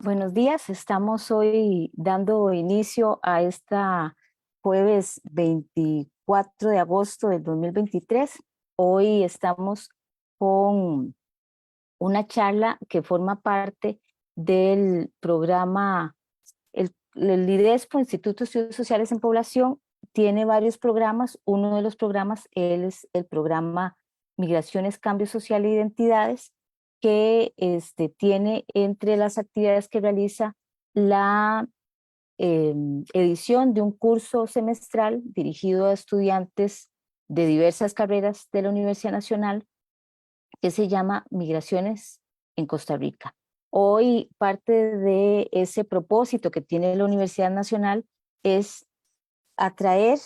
Buenos días, estamos hoy dando inicio a esta jueves 24 de agosto del 2023. Hoy estamos con una charla que forma parte del programa, el IDESPO, Instituto de Estudios Sociales en Población, tiene varios programas. Uno de los programas es el programa Migraciones, Cambio Social e Identidades, que tiene entre las actividades que realiza la edición de un curso semestral dirigido a estudiantes de diversas carreras de la Universidad Nacional, que se llama Migraciones en Costa Rica. Hoy parte de ese propósito que tiene la Universidad Nacional es atraer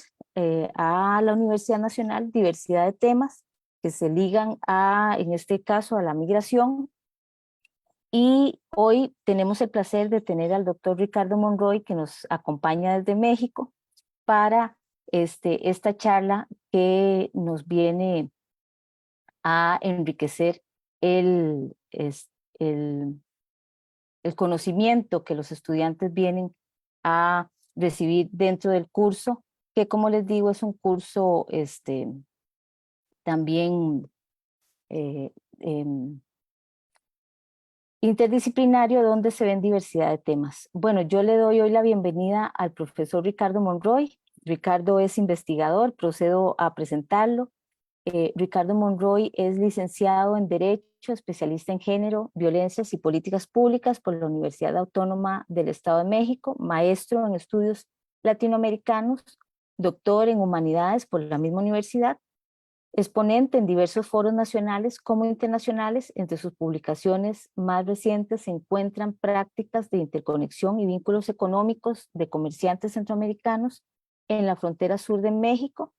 a la Universidad Nacional diversidad de temas que se ligan a, en este caso, a la migración. Y hoy tenemos el placer de tener al doctor Ricardo Monroy, que nos acompaña desde México para esta charla que nos viene a enriquecer el, el, el conocimiento que los estudiantes vienen a recibir dentro del curso, que como les digo es un curso también eh, em, interdisciplinario donde se ven diversidad de temas. Bueno, yo le doy hoy la bienvenida al profesor Ricardo Monroy. Ricardo es investigador, procedo a presentarlo. Ricardo Monroy es licenciado en Derecho, especialista en Género, Violencias y Políticas Públicas por la Universidad Autónoma del Estado de México, maestro en Estudios Latinoamericanos, doctor en Humanidades por la misma universidad, exponente en diversos foros nacionales como internacionales. Entre sus publicaciones más recientes se encuentran prácticas de interconexión y vínculos económicos de comerciantes centroamericanos en la frontera sur de México,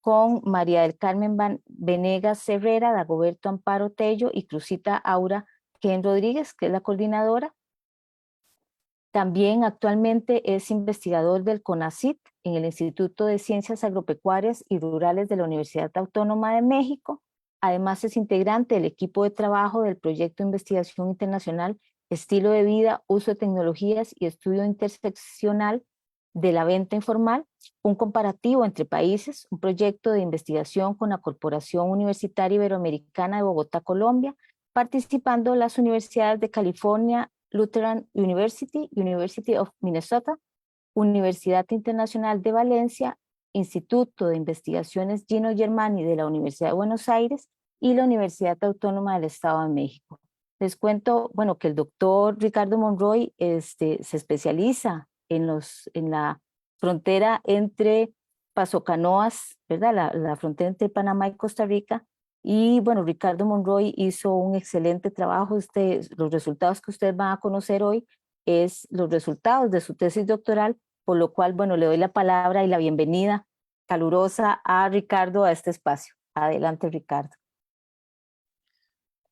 con María del Carmen Venegas Herrera, Dagoberto Amparo Tello y Cruzita Aura Ken Rodríguez, que es la coordinadora. También actualmente es investigador del CONACYT en el Instituto de Ciencias Agropecuarias y Rurales de la Universidad Autónoma de México. Además es integrante del equipo de trabajo del proyecto de investigación internacional Estilo de Vida, Uso de Tecnologías y Estudio Interseccional de la Venta Informal, un comparativo entre países, un proyecto de investigación con la Corporación Universitaria Iberoamericana de Bogotá, Colombia, participando las universidades de California, Lutheran University, University of Minnesota, Universidad Internacional de Valencia, Instituto de Investigaciones Gino Germani de la Universidad de Buenos Aires y la Universidad Autónoma del Estado de México. Les cuento, bueno, que el doctor Ricardo Monroy se especializa en la frontera entre Paso Canoas, ¿verdad? La frontera entre Panamá y Costa Rica. Y bueno, Ricardo Monroy hizo un excelente trabajo. Los resultados que ustedes van a conocer hoy es los resultados de su tesis doctoral, por lo cual, bueno, le doy la palabra y la bienvenida calurosa a Ricardo a este espacio. Adelante, Ricardo.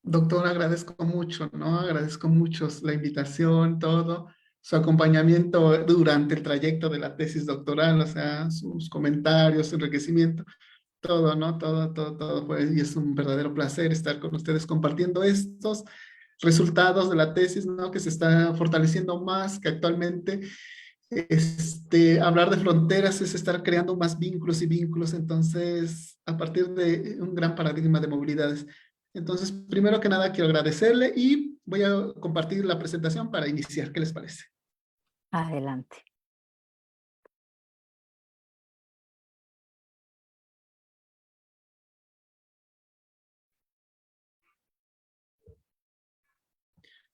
Doctor, agradezco mucho, ¿no? Agradezco mucho la invitación, todo, su acompañamiento durante el trayecto de la tesis doctoral, o sea, sus comentarios, su enriquecimiento, todo, ¿no? Todo fue, y es un verdadero placer estar con ustedes compartiendo estos resultados de la tesis, ¿no? Que se está fortaleciendo más que actualmente. Hablar de fronteras es estar creando más vínculos y vínculos, entonces, a partir de un gran paradigma de movilidades. Entonces, primero que nada, quiero agradecerle y voy a compartir la presentación para iniciar. ¿Qué les parece? Adelante.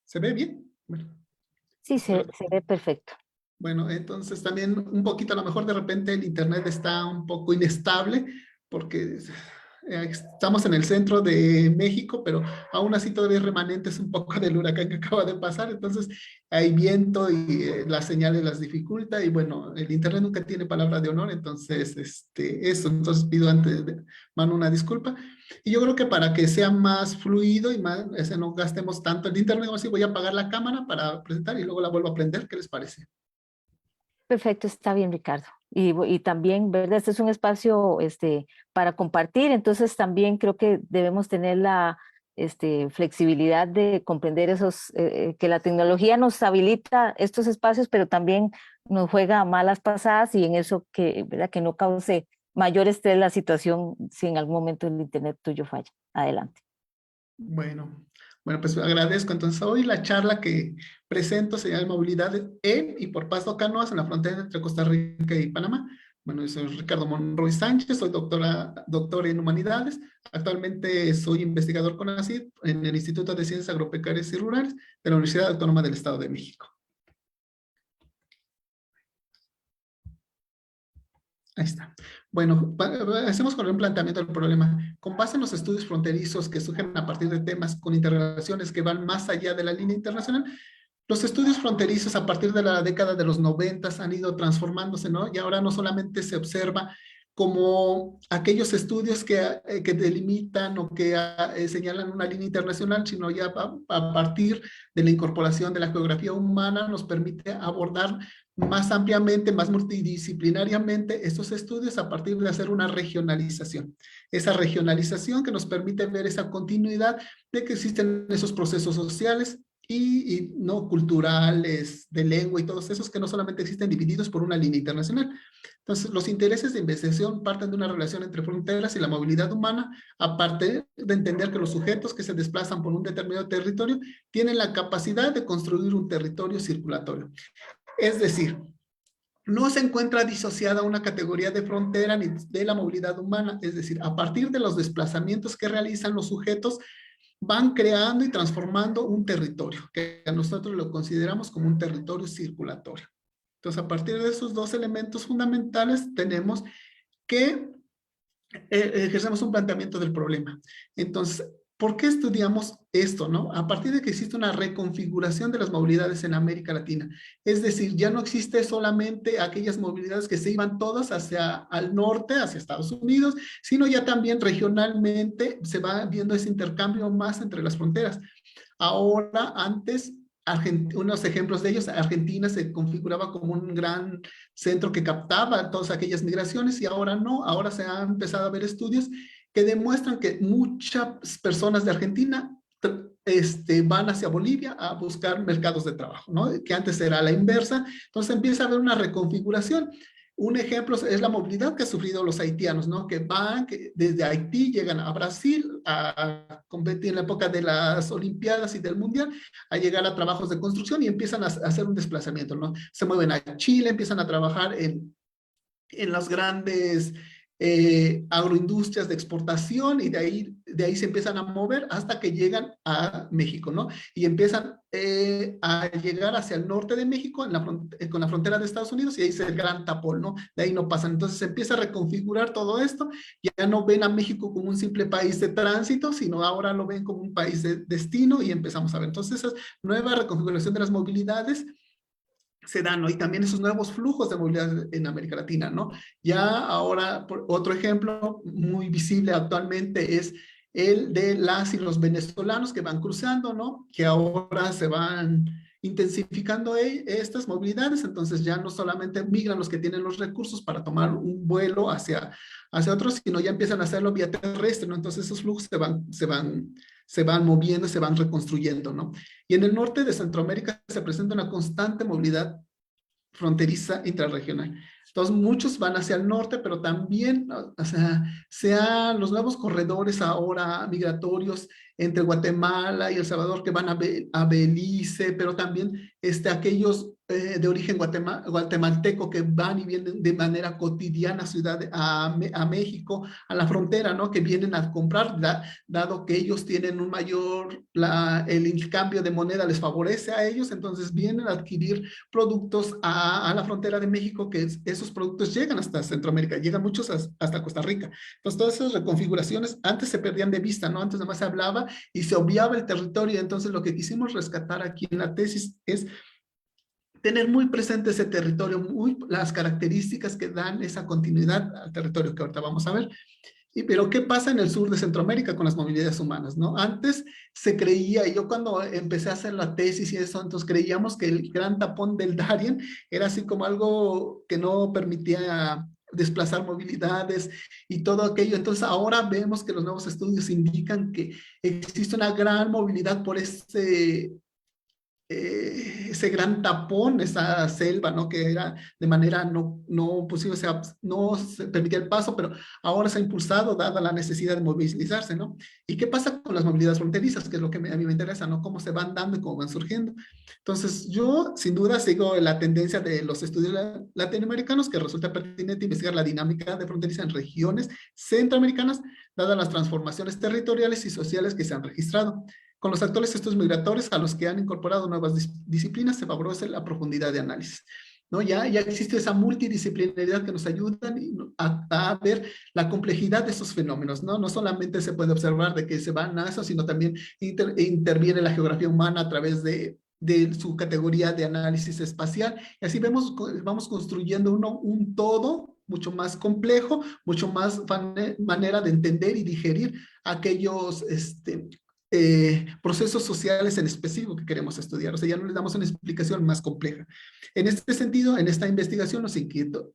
¿Se ve bien? Bueno, Sí, espero. se ve perfecto. Bueno, entonces también un poquito, a lo mejor de repente el internet está un poco inestable porque estamos en el centro de México, pero aún así todavía hay remanentes un poco del huracán que acaba de pasar, entonces hay viento y las señales las dificulta y bueno, el internet nunca tiene palabra de honor, entonces eso, entonces pido antes de mano una disculpa. Y yo creo que para que sea más fluido y más, no gastemos tanto el internet, así voy a apagar la cámara para presentar y luego la vuelvo a prender. ¿Qué les parece? Perfecto, está bien, Ricardo. Y también, ¿verdad? Este es un espacio para compartir, entonces también creo que debemos tener flexibilidad de comprender que la tecnología nos habilita estos espacios, pero también nos juega malas pasadas y en eso ¿verdad? Que no cause mayor estrés la situación si en algún momento el internet tuyo falla. Adelante. Bueno, bueno, pues agradezco. Entonces, hoy la charla que presento se llama Movilidad en y por Paso Canoas en la frontera entre Costa Rica y Panamá. Bueno, yo soy Ricardo Monroy Sánchez, soy doctor en Humanidades. Actualmente soy investigador con ACID en el Instituto de Ciencias Agropecuarias y Rurales de la Universidad Autónoma del Estado de México. Ahí está. Bueno, hacemos con un planteamiento del problema. Con base en los estudios fronterizos que surgen a partir de temas con interrelaciones que van más allá de la línea internacional, los estudios fronterizos a partir de la década de los 90 han ido transformándose, ¿no? Y ahora no solamente se observa como aquellos estudios que delimitan o que señalan una línea internacional, sino ya a partir de la incorporación de la geografía humana nos permite abordar más ampliamente, más multidisciplinariamente estos estudios a partir de hacer una regionalización. Esa regionalización que nos permite ver esa continuidad de que existen esos procesos sociales y no culturales, de lengua y todos esos que no solamente existen divididos por una línea internacional. Entonces, los intereses de investigación parten de una relación entre fronteras y la movilidad humana, aparte de entender que los sujetos que se desplazan por un determinado territorio tienen la capacidad de construir un territorio circulatorio. Es decir, no se encuentra disociada una categoría de frontera ni de la movilidad humana, es decir, a partir de los desplazamientos que realizan los sujetos, van creando y transformando un territorio, que nosotros lo consideramos como un territorio circulatorio. Entonces, a partir de esos dos elementos fundamentales, tenemos que ejercemos un planteamiento del problema. Entonces, ¿por qué estudiamos esto, no? A partir de que existe una reconfiguración de las movilidades en América Latina. Es decir, ya no existe solamente aquellas movilidades que se iban todas hacia al norte, hacia Estados Unidos, sino ya también regionalmente se va viendo ese intercambio más entre las fronteras. Ahora, antes, unos ejemplos de ellos, Argentina se configuraba como un gran centro que captaba todas aquellas migraciones y ahora no, ahora se han empezado a ver estudios que demuestran que muchas personas de Argentina van hacia Bolivia a buscar mercados de trabajo, ¿no? Que antes era la inversa, entonces empieza a haber una reconfiguración. Un ejemplo es la movilidad que han sufrido los haitianos, ¿no? Que desde Haití llegan a Brasil a competir en la época de las Olimpiadas y del Mundial, a llegar a trabajos de construcción y empiezan a hacer un desplazamiento, ¿no? Se mueven a Chile, empiezan a trabajar en las grandes agroindustrias de exportación y de ahí se empiezan a mover hasta que llegan a México, ¿no? Y empiezan a llegar hacia el norte de México con la frontera de Estados Unidos y ahí es el gran tapón, ¿no? De ahí no pasan. Entonces se empieza a reconfigurar todo esto. Ya no ven a México como un simple país de tránsito, sino ahora lo ven como un país de destino y empezamos a ver. Entonces esa nueva reconfiguración de las movilidades se dan, ¿no? Y también esos nuevos flujos de movilidad en América Latina, ¿no? Ya ahora, otro ejemplo muy visible actualmente es el de las y los venezolanos que van cruzando, ¿no? Que ahora se van intensificando estas movilidades, entonces ya no solamente migran los que tienen los recursos para tomar un vuelo hacia otros, sino ya empiezan a hacerlo vía terrestre, ¿no? Entonces esos flujos se van moviendo, se van reconstruyendo, ¿no? Y en el norte de Centroamérica se presenta una constante movilidad fronteriza intrarregional. Entonces, muchos van hacia el norte, pero también, o sea, sean los nuevos corredores ahora migratorios entre Guatemala y El Salvador que van a Belice, pero también aquellos de origen guatemalteco que van y vienen de manera cotidiana a México, a la frontera, ¿no? Que vienen a comprar, dado que ellos tienen un mayor, el cambio de moneda les favorece a ellos, entonces vienen a adquirir productos a la frontera de México, que esos productos llegan hasta Centroamérica, llegan muchos hasta Costa Rica. Entonces, todas esas reconfiguraciones antes se perdían de vista, ¿no? Antes nada más se hablaba y se obviaba el territorio. Entonces, lo que quisimos rescatar aquí en la tesis es tener muy presente ese territorio, las características que dan esa continuidad al territorio que ahorita vamos a ver. Pero ¿qué pasa en el sur de Centroamérica con las movilidades humanas, no? Antes se creía, y yo cuando empecé a hacer la tesis y eso, entonces creíamos que el gran tapón del Darién era así como algo que no permitía desplazar movilidades y todo aquello. Entonces ahora vemos que los nuevos estudios indican que existe una gran movilidad por ese gran tapón, esa selva, ¿no? Que era de manera no posible, o sea, no se permitía el paso, pero ahora se ha impulsado dada la necesidad de movilizarse, ¿no? ¿Y qué pasa con las movilidades fronterizas? Que es lo que a mí me interesa, ¿no? Cómo se van dando y cómo van surgiendo. Entonces, yo sin duda sigo la tendencia de los estudios latinoamericanos, que resulta pertinente investigar la dinámica de fronteriza en regiones centroamericanas, dadas las transformaciones territoriales y sociales que se han registrado. Con los actuales estudios migratorios a los que han incorporado nuevas disciplinas se favorece la profundidad de análisis. ¿No? Ya existe esa multidisciplinaridad que nos ayuda a ver la complejidad de esos fenómenos. No solamente se puede observar de que se van a eso, sino también interviene la geografía humana a través de su categoría de análisis espacial. Y así vamos construyendo un todo mucho más complejo, mucho más manera de entender y digerir aquellos procesos sociales en específico que queremos estudiar. O sea, ya no les damos una explicación más compleja. En este sentido, en esta investigación nos inquietó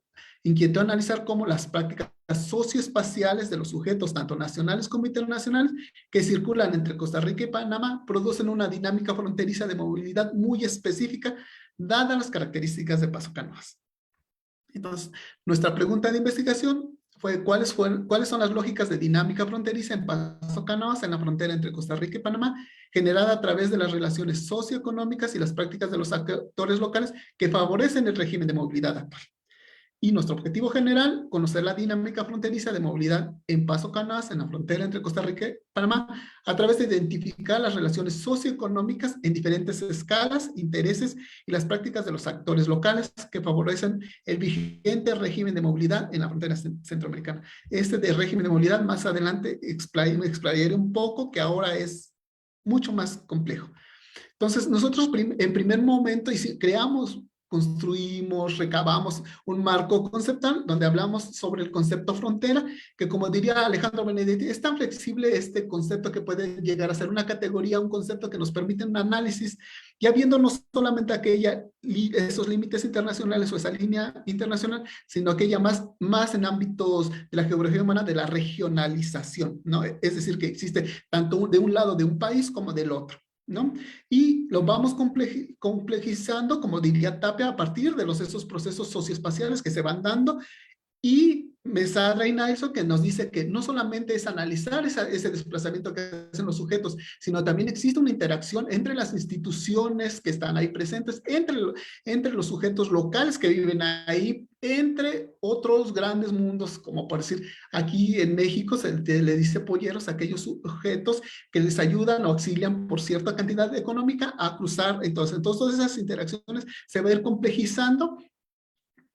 analizar cómo las prácticas socioespaciales de los sujetos, tanto nacionales como internacionales, que circulan entre Costa Rica y Panamá, producen una dinámica fronteriza de movilidad muy específica, dadas las características de Paso Canoas. Entonces, nuestra pregunta de investigación fue ¿cuáles son las lógicas de dinámica fronteriza en Paso Canoas, en la frontera entre Costa Rica y Panamá, generada a través de las relaciones socioeconómicas y las prácticas de los actores locales que favorecen el régimen de movilidad actual? Y nuestro objetivo general, conocer la dinámica fronteriza de movilidad en Paso Canoas, en la frontera entre Costa Rica y Panamá, a través de identificar las relaciones socioeconómicas en diferentes escalas, intereses y las prácticas de los actores locales que favorecen el vigente régimen de movilidad en la frontera centroamericana. Este de régimen de movilidad, más adelante me explayaré un poco, que ahora es mucho más complejo. Entonces, nosotros en primer momento construimos, recabamos un marco conceptual donde hablamos sobre el concepto frontera, que como diría Alejandro Benedetti, es tan flexible este concepto que puede llegar a ser una categoría, un concepto que nos permite un análisis, ya viendo no solamente esos límites internacionales o esa línea internacional, sino aquella más en ámbitos de la geografía humana, de la regionalización, ¿no? Es decir, que existe tanto de un lado de un país como del otro, ¿no? Y lo vamos complejizando, como diría Tapia, a partir de esos procesos socioespaciales que se van dando. Y Mesadra y Nailson, que nos dice que no solamente es analizar ese desplazamiento que hacen los sujetos, sino también existe una interacción entre las instituciones que están ahí presentes, entre los sujetos locales que viven ahí, entre otros grandes mundos, como por decir, aquí en México se le dice polleros a aquellos sujetos que les ayudan o auxilian por cierta cantidad económica a cruzar. Entonces todas esas interacciones se van a ir complejizando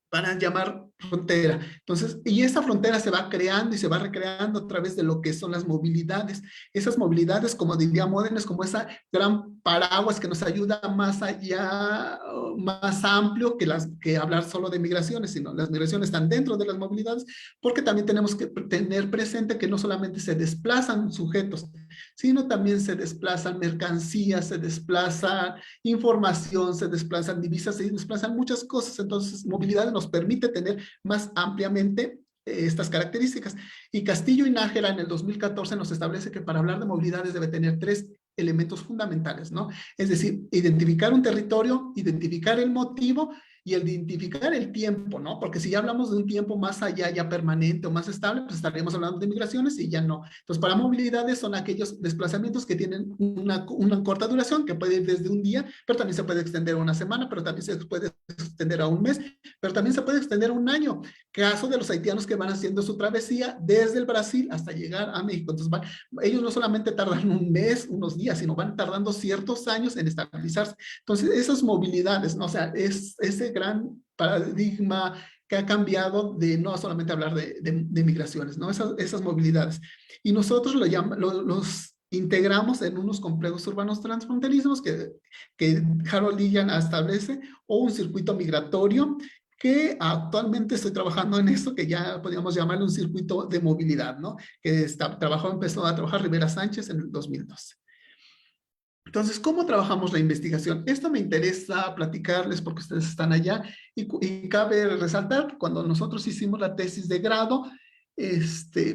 para llamar frontera. Entonces, y esa frontera se va creando y se va recreando a través de lo que son las movilidades. Esas movilidades, como diría Módenes, como esa gran paraguas que nos ayuda más allá, más amplio que hablar solo de migraciones, sino las migraciones están dentro de las movilidades, porque también tenemos que tener presente que no solamente se desplazan sujetos, sino también se desplazan mercancías, se desplaza información, se desplazan divisas, se desplazan muchas cosas. Entonces, movilidad nos permite tener más ampliamente estas características. Y Castillo y Nájera en el 2014 nos establece que para hablar de movilidades debe tener 3 elementos fundamentales, ¿no? Es decir, identificar un territorio, identificar el motivo y identificar el tiempo, ¿no? Porque si ya hablamos de un tiempo más allá, ya permanente o más estable, pues estaríamos hablando de migraciones y ya no. Entonces, para movilidades son aquellos desplazamientos que tienen una corta duración, que puede ir desde un día, pero también se puede extender a una semana, pero también se puede extender a un mes, pero también se puede extender a un año. Caso de los haitianos que van haciendo su travesía desde el Brasil hasta llegar a México. Entonces, ellos no solamente tardan un mes, unos días, sino van tardando ciertos años en estabilizarse. Entonces, esas movilidades, ¿no? O sea, es ese gran paradigma que ha cambiado de no solamente hablar de migraciones, ¿no? Esas movilidades. Y nosotros los integramos en unos complejos urbanos transfronterizos que Harold Illan establece, o un circuito migratorio que actualmente estoy trabajando en esto, que ya podríamos llamarle un circuito de movilidad, ¿no? Que empezó a trabajar Rivera Sánchez en el 2012. Entonces, ¿cómo trabajamos la investigación? Esto me interesa platicarles porque ustedes están allá y cabe resaltar que cuando nosotros hicimos la tesis de grado,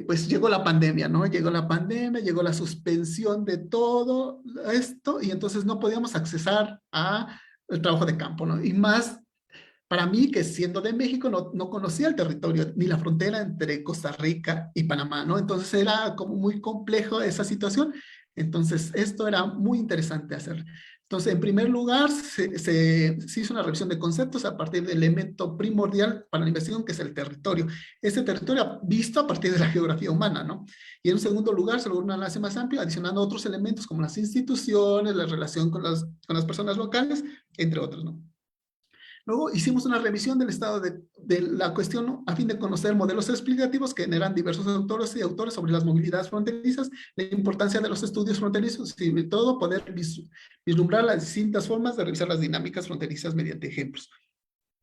pues llegó la pandemia, ¿no? Llegó la pandemia, llegó la suspensión de todo esto y entonces no podíamos accesar a el trabajo de campo, ¿no? Y más para mí, que siendo de México, no conocía el territorio ni la frontera entre Costa Rica y Panamá, ¿no? Entonces era como muy complejo esa situación. Entonces, esto era muy interesante hacer. Entonces, en primer lugar, se hizo una revisión de conceptos a partir del elemento primordial para la investigación, que es el territorio. Este territorio visto a partir de la geografía humana, ¿no? Y en un segundo lugar, se logró un análisis más amplio, adicionando otros elementos como las instituciones, la relación con las personas locales, entre otros, ¿no? Luego hicimos una revisión del estado de la cuestión, ¿no? A fin de conocer modelos explicativos que generan diversos autores y autores sobre las movilidades fronterizas, la importancia de los estudios fronterizos y sobre todo poder vislumbrar las distintas formas de revisar las dinámicas fronterizas mediante ejemplos,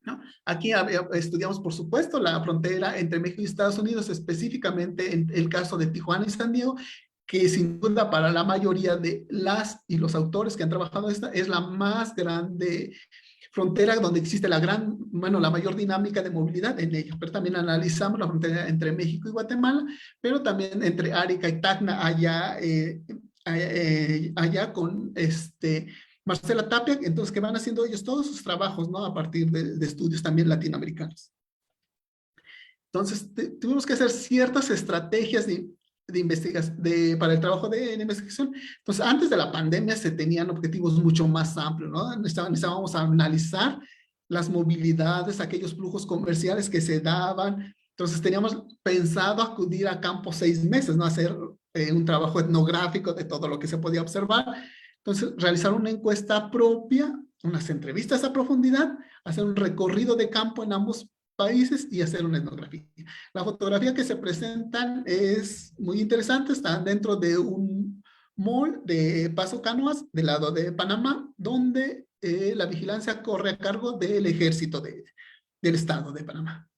¿no? Aquí estudiamos, por supuesto, la frontera entre México y Estados Unidos, específicamente en el caso de Tijuana y San Diego, que sin duda para la mayoría de las y los autores que han trabajado esta es la más grande frontera donde existe la mayor dinámica de movilidad en ella, pero también analizamos la frontera entre México y Guatemala, pero también entre Arica y Tacna, allá con Marcela Tapia, entonces que van haciendo ellos todos sus trabajos, ¿no? A partir de estudios también latinoamericanos. Entonces, tuvimos que hacer ciertas estrategias de investigación, para el trabajo de investigación. Entonces, antes de la pandemia se tenían objetivos mucho más amplios, ¿no? Necesitábamos analizar las movilidades, aquellos flujos comerciales que se daban. Entonces, teníamos pensado acudir a campo 6 meses, ¿no? Hacer un trabajo etnográfico de todo lo que se podía observar. Entonces, realizar una encuesta propia, unas entrevistas a profundidad, hacer un recorrido de campo en ambos países y hacer una etnografía. La fotografía que se presentan es muy interesante, están dentro de un mall de Paso Canoas, del lado de Panamá, donde la vigilancia corre a cargo del ejército del estado de Panamá.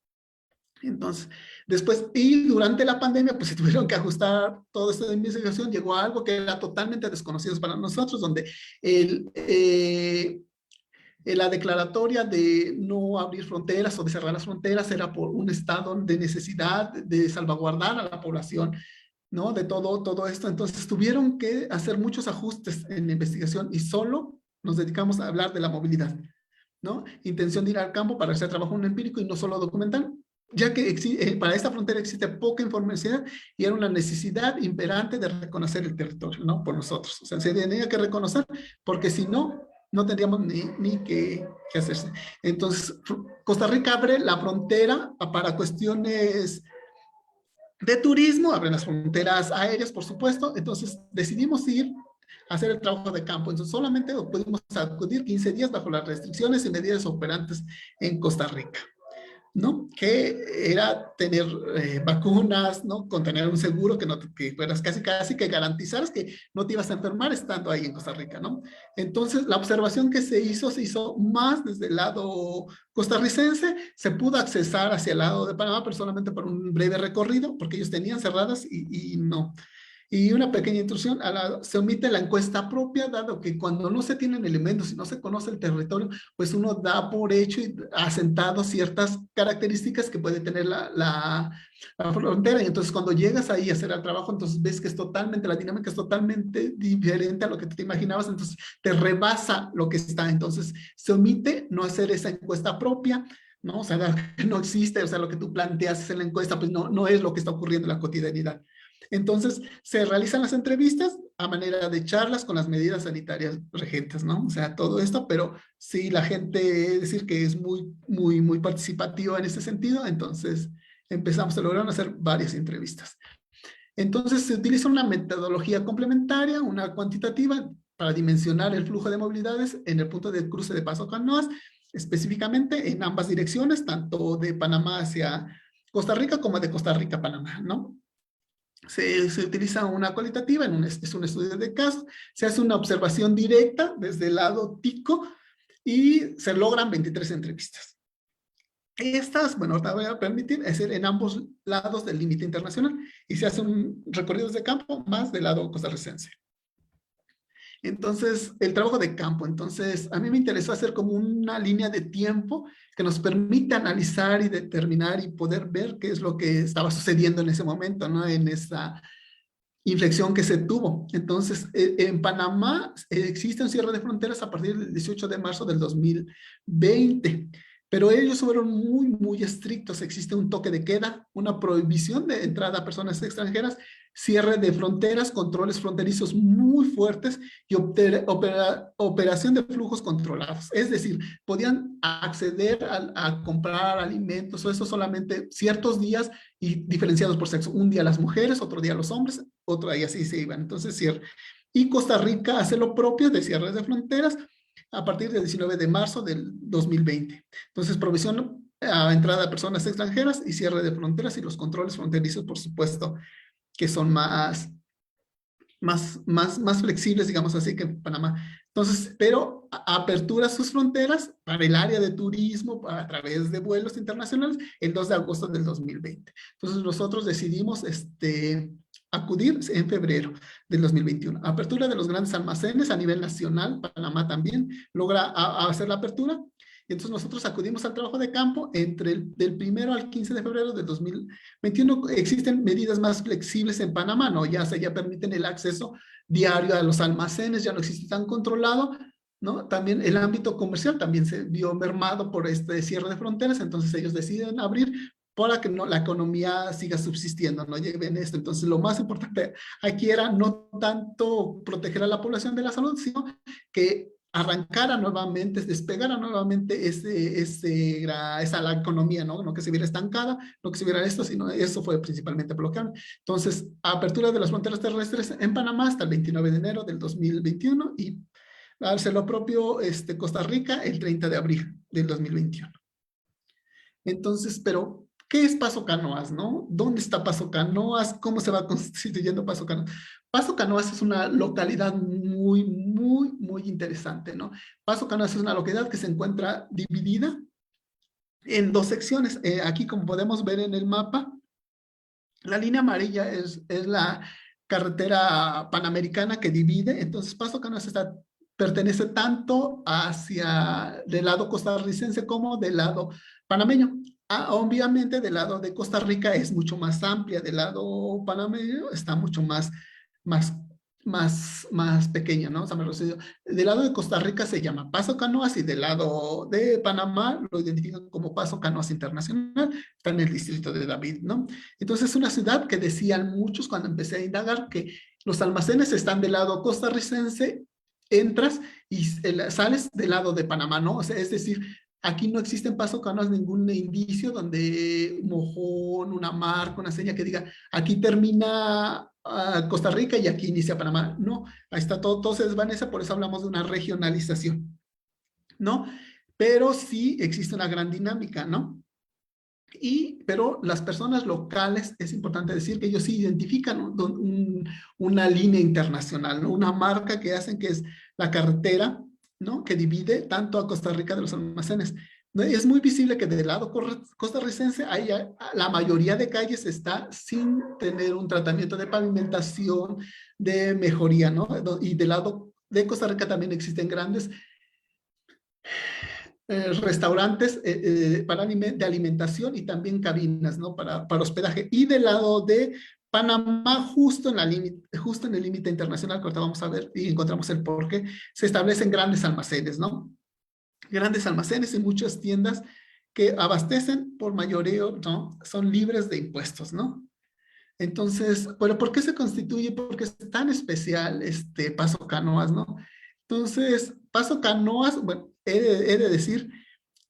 Entonces, después, y durante la pandemia, pues se tuvieron que ajustar toda esta investigación, llegó a algo que era totalmente desconocido para nosotros, donde la declaratoria de no abrir fronteras o de cerrar las fronteras era por un estado de necesidad de salvaguardar a la población, ¿no? De todo esto. Entonces tuvieron que hacer muchos ajustes en la investigación y solo nos dedicamos a hablar de la movilidad, ¿no? Intención de ir al campo para hacer trabajo empírico y no solo documental, ya que para esta frontera existe poca información y era una necesidad imperante de reconocer el territorio, ¿no? Por nosotros. O sea, se tenía que reconocer porque si no, no tendríamos ni qué hacerse. Entonces, Costa Rica abre la frontera para cuestiones de turismo, abre las fronteras aéreas, por supuesto. Entonces, decidimos ir a hacer el trabajo de campo. Entonces, solamente pudimos acudir 15 días bajo las restricciones y medidas operantes en Costa Rica, ¿no? Que era tener vacunas, ¿no? Con tener un seguro que fueras casi que garantizaras que no te ibas a enfermar estando ahí en Costa Rica, ¿no? Entonces, la observación que se hizo más desde el lado costarricense, se pudo accesar hacia el lado de Panamá, pero solamente por un breve recorrido, porque ellos tenían cerradas y no. Y una pequeña intrusión, se omite la encuesta propia, dado que cuando no se tienen elementos y no se conoce el territorio, pues uno da por hecho y asentado ciertas características que puede tener la frontera. Y entonces cuando llegas ahí a hacer el trabajo, entonces ves que la dinámica es totalmente diferente a lo que te imaginabas, entonces te rebasa lo que está. Entonces se omite no hacer esa encuesta propia, ¿no? O sea, no existe, o sea, lo que tú planteas en la encuesta, pues no es lo que está ocurriendo en la cotidianidad. Entonces, se realizan las entrevistas a manera de charlas con las medidas sanitarias regentes, ¿no? O sea, todo esto, pero sí, la gente, es decir, que es muy participativa en este sentido, entonces empezamos a lograr hacer varias entrevistas. Entonces, se utiliza una metodología complementaria, una cuantitativa, para dimensionar el flujo de movilidades en el punto de cruce de Paso Canoas, específicamente en ambas direcciones, tanto de Panamá hacia Costa Rica como de Costa Rica a Panamá, ¿no? Se utiliza una cualitativa, es un estudio de caso, se hace una observación directa desde el lado tico y se logran 23 entrevistas. Estas, bueno, ahorita voy a permitir hacer en ambos lados del límite internacional y se hace un recorrido de campo más del lado costarricense. Entonces, el trabajo de campo. Entonces, a mí me interesó hacer como una línea de tiempo que nos permita analizar y determinar y poder ver qué es lo que estaba sucediendo en ese momento, ¿no? En esa inflexión que se tuvo. Entonces, en Panamá existe un cierre de fronteras a partir del 18 de marzo del 2020, pero ellos fueron muy, muy estrictos. Existe un toque de queda, una prohibición de entrada a personas extranjeras, cierre de fronteras, controles fronterizos muy fuertes y operación de flujos controlados. Es decir, podían acceder a comprar alimentos o eso solamente ciertos días y diferenciados por sexo. Un día las mujeres, otro día los hombres, otro día así se iban. Entonces, cierre. Y Costa Rica hace lo propio de cierres de fronteras a partir del 19 de marzo del 2020. Entonces, provisión a entrada de personas extranjeras y cierre de fronteras y los controles fronterizos, por supuesto, que son más flexibles, digamos así, que en Panamá. Entonces, pero apertura sus fronteras para el área de turismo a través de vuelos internacionales el 2 de agosto del 2020. Entonces, nosotros decidimos acudir en febrero del 2021. Apertura de los grandes almacenes a nivel nacional, Panamá también logra hacer la apertura. Y entonces nosotros acudimos al trabajo de campo del 1 al 15 de febrero del 2021. Existen medidas más flexibles en Panamá, ¿no? Ya permiten el acceso diario a los almacenes, ya no existe tan controlado, ¿no? También el ámbito comercial también se vio mermado por este cierre de fronteras, entonces ellos deciden abrir para que no, la economía siga subsistiendo, no lleven esto. Entonces, lo más importante aquí era no tanto proteger a la población de la salud, sino que arrancara nuevamente, despegara nuevamente la economía, ¿no? No que se viera estancada, no que se viera esto, sino eso fue principalmente bloqueado. Entonces, apertura de las fronteras terrestres en Panamá hasta el 29 de enero del 2021 y hace lo propio Costa Rica el 30 de abril del 2021. Entonces, pero, ¿qué es Paso Canoas, no? ¿Dónde está Paso Canoas? ¿Cómo se va constituyendo Paso Canoas? Paso Canoas es una localidad muy, muy, muy interesante, ¿no? Paso Canoas es una localidad que se encuentra dividida en dos secciones. Aquí, como podemos ver en el mapa, la línea amarilla es la carretera panamericana que divide. Entonces, Paso Canoas pertenece tanto hacia del lado costarricense como del lado panameño. Obviamente, del lado de Costa Rica es mucho más amplia, del lado panameño está mucho más, más pequeña, ¿no? O sea, del lado de Costa Rica se llama Paso Canoas y del lado de Panamá lo identifican como Paso Canoas Internacional, está en el distrito de David, ¿no? Entonces es una ciudad que decían muchos cuando empecé a indagar que los almacenes están del lado costarricense, entras y sales del lado de Panamá, ¿no? O sea, es decir, aquí no existe en Paso Canoas ningún indicio donde un mojón, una marca, una seña que diga, aquí termina Costa Rica y aquí inicia Panamá. No, ahí está todo se desvanece, por eso hablamos de una regionalización, ¿no? Pero sí existe una gran dinámica, ¿no? Pero las personas locales, es importante decir que ellos sí identifican una línea internacional, ¿no? Una marca que hacen que es la carretera, ¿no? Que divide tanto a Costa Rica de los almacenes. ¿No? Es muy visible que del lado costarricense la mayoría de calles está sin tener un tratamiento de pavimentación, de mejoría, ¿no? Y del lado de Costa Rica también existen grandes restaurantes de alimentación y también cabinas, ¿no? Para hospedaje. Y del lado de Panamá, justo en el límite internacional, que ahorita vamos a ver y encontramos el por qué, se establecen grandes almacenes, ¿no? Grandes almacenes y muchas tiendas que abastecen por mayoreo, ¿no? Son libres de impuestos, ¿no? Entonces, pero ¿por qué se constituye? Porque es tan especial este Paso Canoas, ¿no? Entonces, Paso Canoas, bueno, he de decir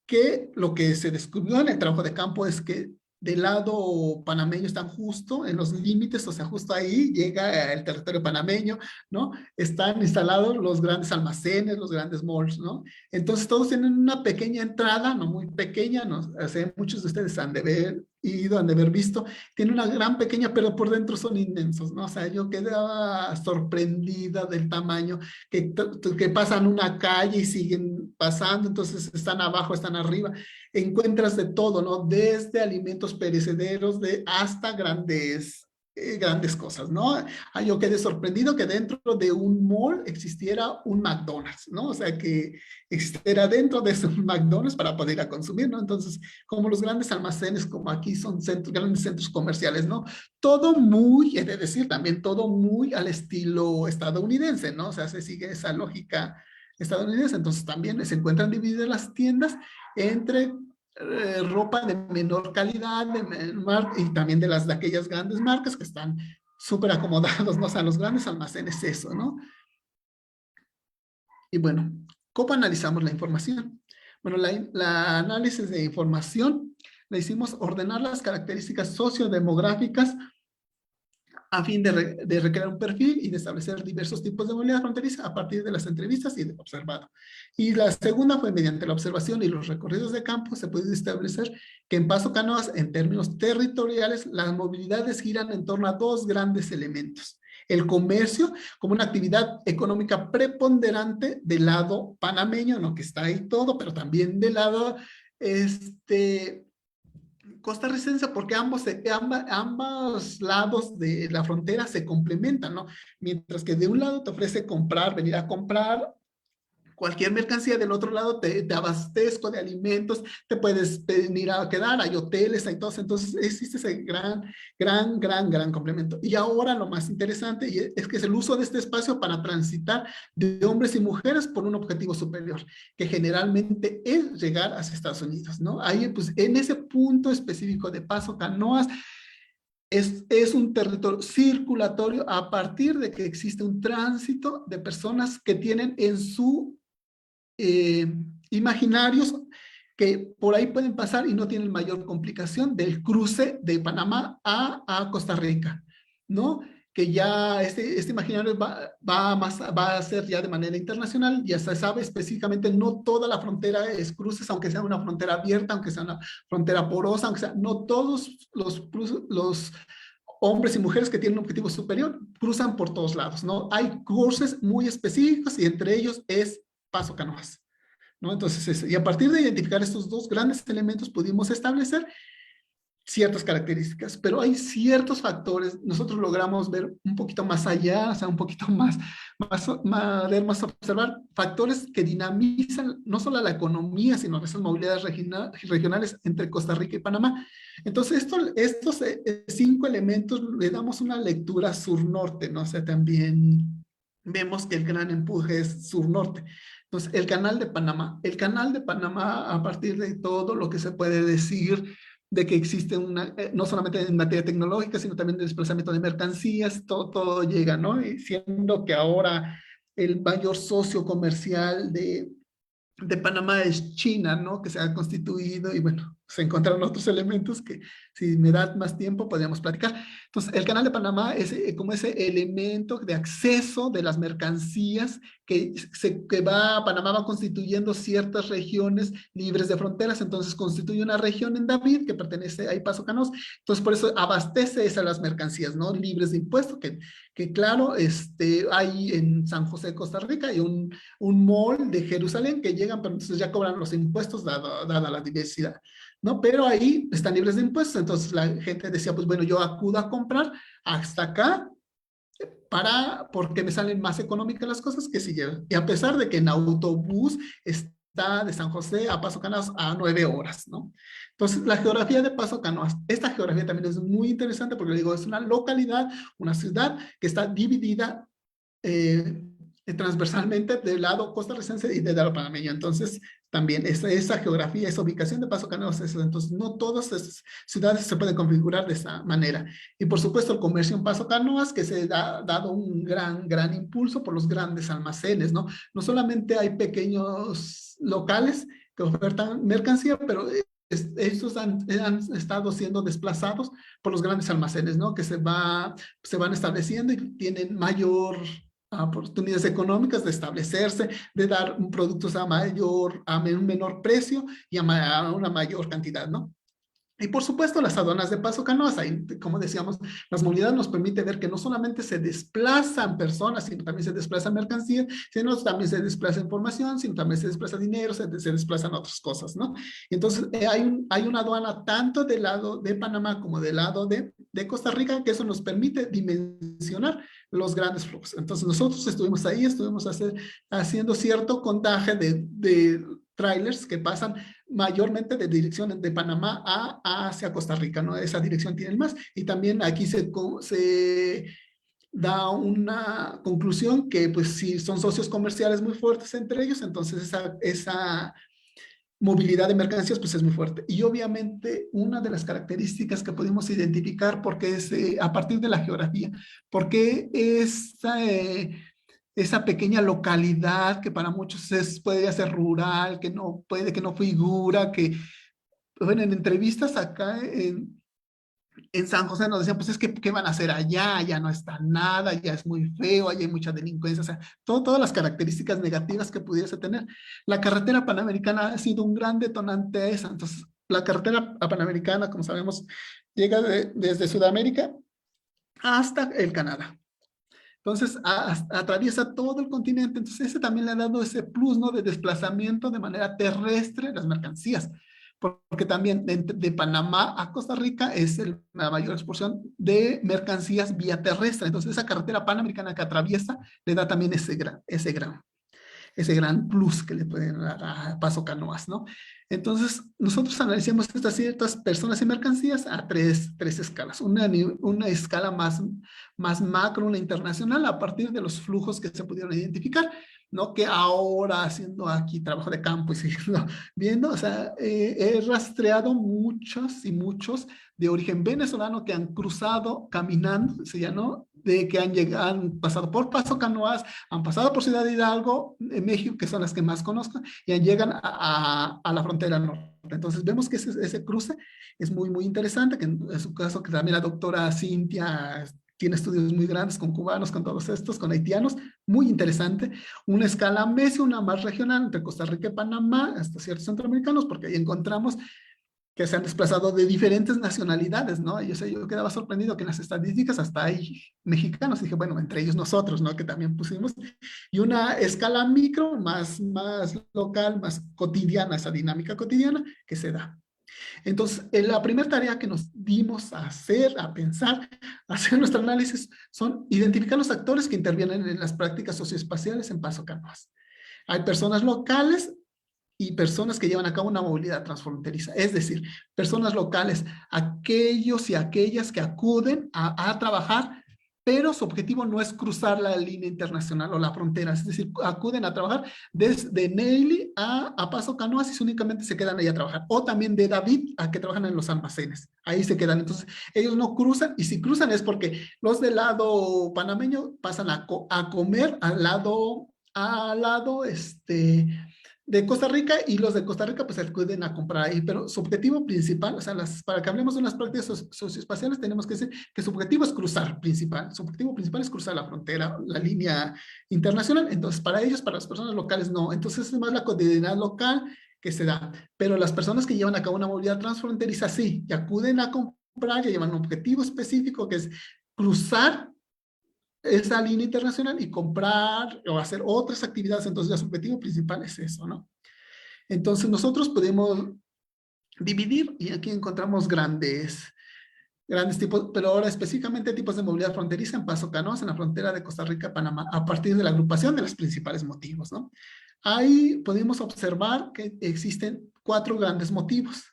que lo que se descubrió en el trabajo de campo es que del lado panameño están justo en los límites, o sea, justo ahí llega el territorio panameño, ¿no? Están instalados los grandes almacenes, los grandes malls, ¿no? Entonces todos tienen una pequeña entrada, no muy pequeña, no sé, muchos de ustedes han de haber ido, han de haber visto, tiene una gran pequeña, pero por dentro son inmensos, ¿no? O sea, yo quedaba sorprendida del tamaño, que pasan una calle y siguen pasando, entonces están abajo, están arriba, encuentras de todo, ¿no? Desde alimentos perecederos hasta grandes grandes cosas, ¿no? Yo quedé sorprendido que dentro de un mall existiera un McDonald's, ¿no? O sea, que existiera dentro de ese McDonald's para poder ir a consumir, ¿no? Entonces, como los grandes almacenes, como aquí son centros, grandes centros comerciales, ¿no? Todo muy, he de decir también, todo muy al estilo estadounidense, ¿no? O sea, se sigue esa lógica estadounidense. Entonces, también se encuentran divididas las tiendas entre ropa de menor calidad y también de aquellas grandes marcas que están súper acomodados, ¿no? O sea, los grandes almacenes, eso, ¿no? Y bueno, ¿cómo analizamos la información? Bueno, la análisis de información la hicimos ordenar las características sociodemográficas a fin de recrear un perfil y de establecer diversos tipos de movilidad fronteriza a partir de las entrevistas y de observado. Y la segunda fue mediante la observación y los recorridos de campo se puede establecer que en Paso Canoas, en términos territoriales, las movilidades giran en torno a dos grandes elementos. El comercio como una actividad económica preponderante del lado panameño, no que está ahí todo, pero también del lado costarricense, porque ambos lados de la frontera se complementan, ¿no? Mientras que de un lado te ofrece comprar, venir a comprar cualquier mercancía, del otro lado te abastezco de alimentos, te puedes venir a quedar, hay hoteles, hay todo, entonces existe ese gran complemento. Y ahora lo más interesante es que es el uso de este espacio para transitar de hombres y mujeres por un objetivo superior, que generalmente es llegar hacia Estados Unidos, ¿no? Ahí, pues, en ese punto específico de Paso Canoas, es un territorio circulatorio a partir de que existe un tránsito de personas que tienen en su eh, imaginarios que por ahí pueden pasar y no tienen mayor complicación del cruce de Panamá a Costa Rica, ¿no? Que ya este imaginario va a ser ya de manera internacional, ya se sabe específicamente, no toda la frontera es cruces, aunque sea una frontera abierta, aunque sea una frontera porosa, aunque sea, no todos los hombres y mujeres que tienen un objetivo superior cruzan por todos lados, ¿no? Hay cruces muy específicos y entre ellos es Paso Canoas, ¿no? Entonces, y a partir de identificar estos dos grandes elementos pudimos establecer ciertas características, pero hay ciertos factores, nosotros logramos ver un poquito más allá, o sea, un poquito más observar factores que dinamizan no solo la economía, sino esas movilidades regionales entre Costa Rica y Panamá. Entonces, estos 5 elementos le damos una lectura sur-norte, ¿no? O sea, también vemos que el gran empuje es sur-norte. Entonces, el canal de Panamá, a partir de todo lo que se puede decir, de que existe no solamente en materia tecnológica, sino también de desplazamiento de mercancías, todo llega, ¿no? Y siendo que ahora el mayor socio comercial de Panamá es China, ¿no? Que se ha constituido y bueno, se encontraron otros elementos que si me da más tiempo podríamos platicar. Entonces, el canal de Panamá es como ese elemento de acceso de las mercancías Panamá va constituyendo ciertas regiones libres de fronteras, entonces constituye una región en David que pertenece a Paso Canoas, entonces por eso abastece esas las mercancías, ¿no? Libres de impuestos, que claro, hay en San José de Costa Rica, hay un mall de Jerusalén que llegan, pero entonces ya cobran los impuestos dada la diversidad, ¿no? Pero ahí están libres de impuestos, entonces la gente decía, pues bueno, yo acudo a comprar hasta acá, porque me salen más económicas las cosas que si llevo. Y a pesar de que en autobús está de San José a Paso Canoas a 9 horas, ¿no? Entonces, la geografía de Paso Canoas, esta geografía también es muy interesante porque, digo, es una localidad, una ciudad que está dividida eh, transversalmente del lado costarricense y del lado panameño. Entonces, también esa geografía, esa ubicación de Paso Canoas, entonces no todas esas ciudades se pueden configurar de esa manera. Y por supuesto el comercio en Paso Canoas, que se ha dado un gran impulso por los grandes almacenes, ¿no? No solamente hay pequeños locales que ofertan mercancía, pero estos han estado siendo desplazados por los grandes almacenes, ¿no? Que se van estableciendo y tienen mayor oportunidades económicas de establecerse, de dar productos a un menor precio y a una mayor cantidad, ¿no? Y por supuesto, las aduanas de paso canoas, ahí, como decíamos, las movilidades nos permite ver que no solamente se desplazan personas, sino también se desplazan mercancías, sino también se desplaza información, sino también se desplaza dinero, se desplazan otras cosas, ¿no? Entonces, hay una aduana tanto del lado de Panamá como del lado de Costa Rica, que eso nos permite dimensionar los grandes flujos. Entonces, nosotros estuvimos ahí, haciendo cierto contaje de trailers que pasan mayormente de dirección de Panamá hacia Costa Rica, ¿no? Esa dirección tienen más. Y también aquí se da una conclusión que pues si son socios comerciales muy fuertes entre ellos, entonces esa movilidad de mercancías pues es muy fuerte. Y obviamente una de las características que pudimos identificar porque es a partir de la geografía, porque esa pequeña localidad que para muchos podría ser rural, que no figura, que bueno, en entrevistas acá en San José nos decían, pues es que, ¿qué van a hacer allá? Ya no está nada, ya es muy feo, allá hay mucha delincuencia, o sea, todas las características negativas que pudiese tener. La carretera panamericana ha sido un gran detonante a esa. Entonces, la carretera panamericana, como sabemos, llega desde Sudamérica hasta el Canadá. Entonces, atraviesa todo el continente. Entonces, ese también le ha dado ese plus, ¿no? De desplazamiento de manera terrestre de las mercancías. Porque también de Panamá a Costa Rica es la mayor exportación de mercancías vía terrestre. Entonces, esa carretera panamericana que atraviesa le da también ese gran plus que le pueden dar a Paso Canoas, ¿no? Entonces, nosotros analicemos estas ciertas personas y mercancías a tres escalas. Una escala más macro, una internacional, a partir de los flujos que se pudieron identificar, ¿no? Que ahora, haciendo aquí trabajo de campo y siguiendo viendo, o sea, he rastreado muchos y muchos de origen venezolano que han cruzado caminando, ¿sí, ya no? De que han llegado, han pasado por Paso Canoas, han pasado por Ciudad Hidalgo, en México, que son las que más conozco, y llegan a la frontera norte. Entonces vemos que ese cruce es muy, muy interesante, que en su caso, que también la doctora Cintia tiene estudios muy grandes con cubanos, con todos estos, con haitianos, muy interesante. Una escala media, una más regional, entre Costa Rica y Panamá, hasta ciertos centroamericanos, porque ahí encontramos que se han desplazado de diferentes nacionalidades, ¿no? Yo quedaba sorprendido que en las estadísticas hasta hay mexicanos, dije, bueno, entre ellos nosotros, ¿no? Que también pusimos, y una escala micro, más local, más cotidiana, esa dinámica cotidiana que se da. Entonces, la primera tarea que nos dimos a hacer, a pensar, a hacer nuestro análisis, son identificar los actores que intervienen en las prácticas socioespaciales en Paso Canoas. Hay personas locales y personas que llevan a cabo una movilidad transfronteriza, es decir, personas locales, aquellos y aquellas que acuden a trabajar, pero su objetivo no es cruzar la línea internacional o la frontera, es decir, acuden a trabajar desde Neily a Paso Canoas y únicamente se quedan ahí a trabajar, o también de David a que trabajan en los almacenes, ahí se quedan. Entonces ellos no cruzan, y si cruzan es porque los del lado panameño pasan a comer al lado de Costa Rica, y los de Costa Rica pues acuden a comprar ahí, pero su objetivo principal, o sea, para que hablemos de unas prácticas socioespaciales, tenemos que decir que su objetivo es cruzar principal, su objetivo principal es cruzar la frontera, la línea internacional. Entonces para ellos, para las personas locales no, entonces es más la cotidianidad local que se da, pero las personas que llevan a cabo una movilidad transfronteriza sí, y acuden a comprar, ya llevan un objetivo específico que es cruzar esa línea internacional y comprar o hacer otras actividades. Entonces, su objetivo principal es eso, ¿no? Entonces, nosotros podemos dividir, y aquí encontramos grandes tipos, pero ahora específicamente tipos de movilidad fronteriza en Paso Canoas, en la frontera de Costa Rica-Panamá, a partir de la agrupación de los principales motivos, ¿no? Ahí podemos observar que existen 4 grandes motivos.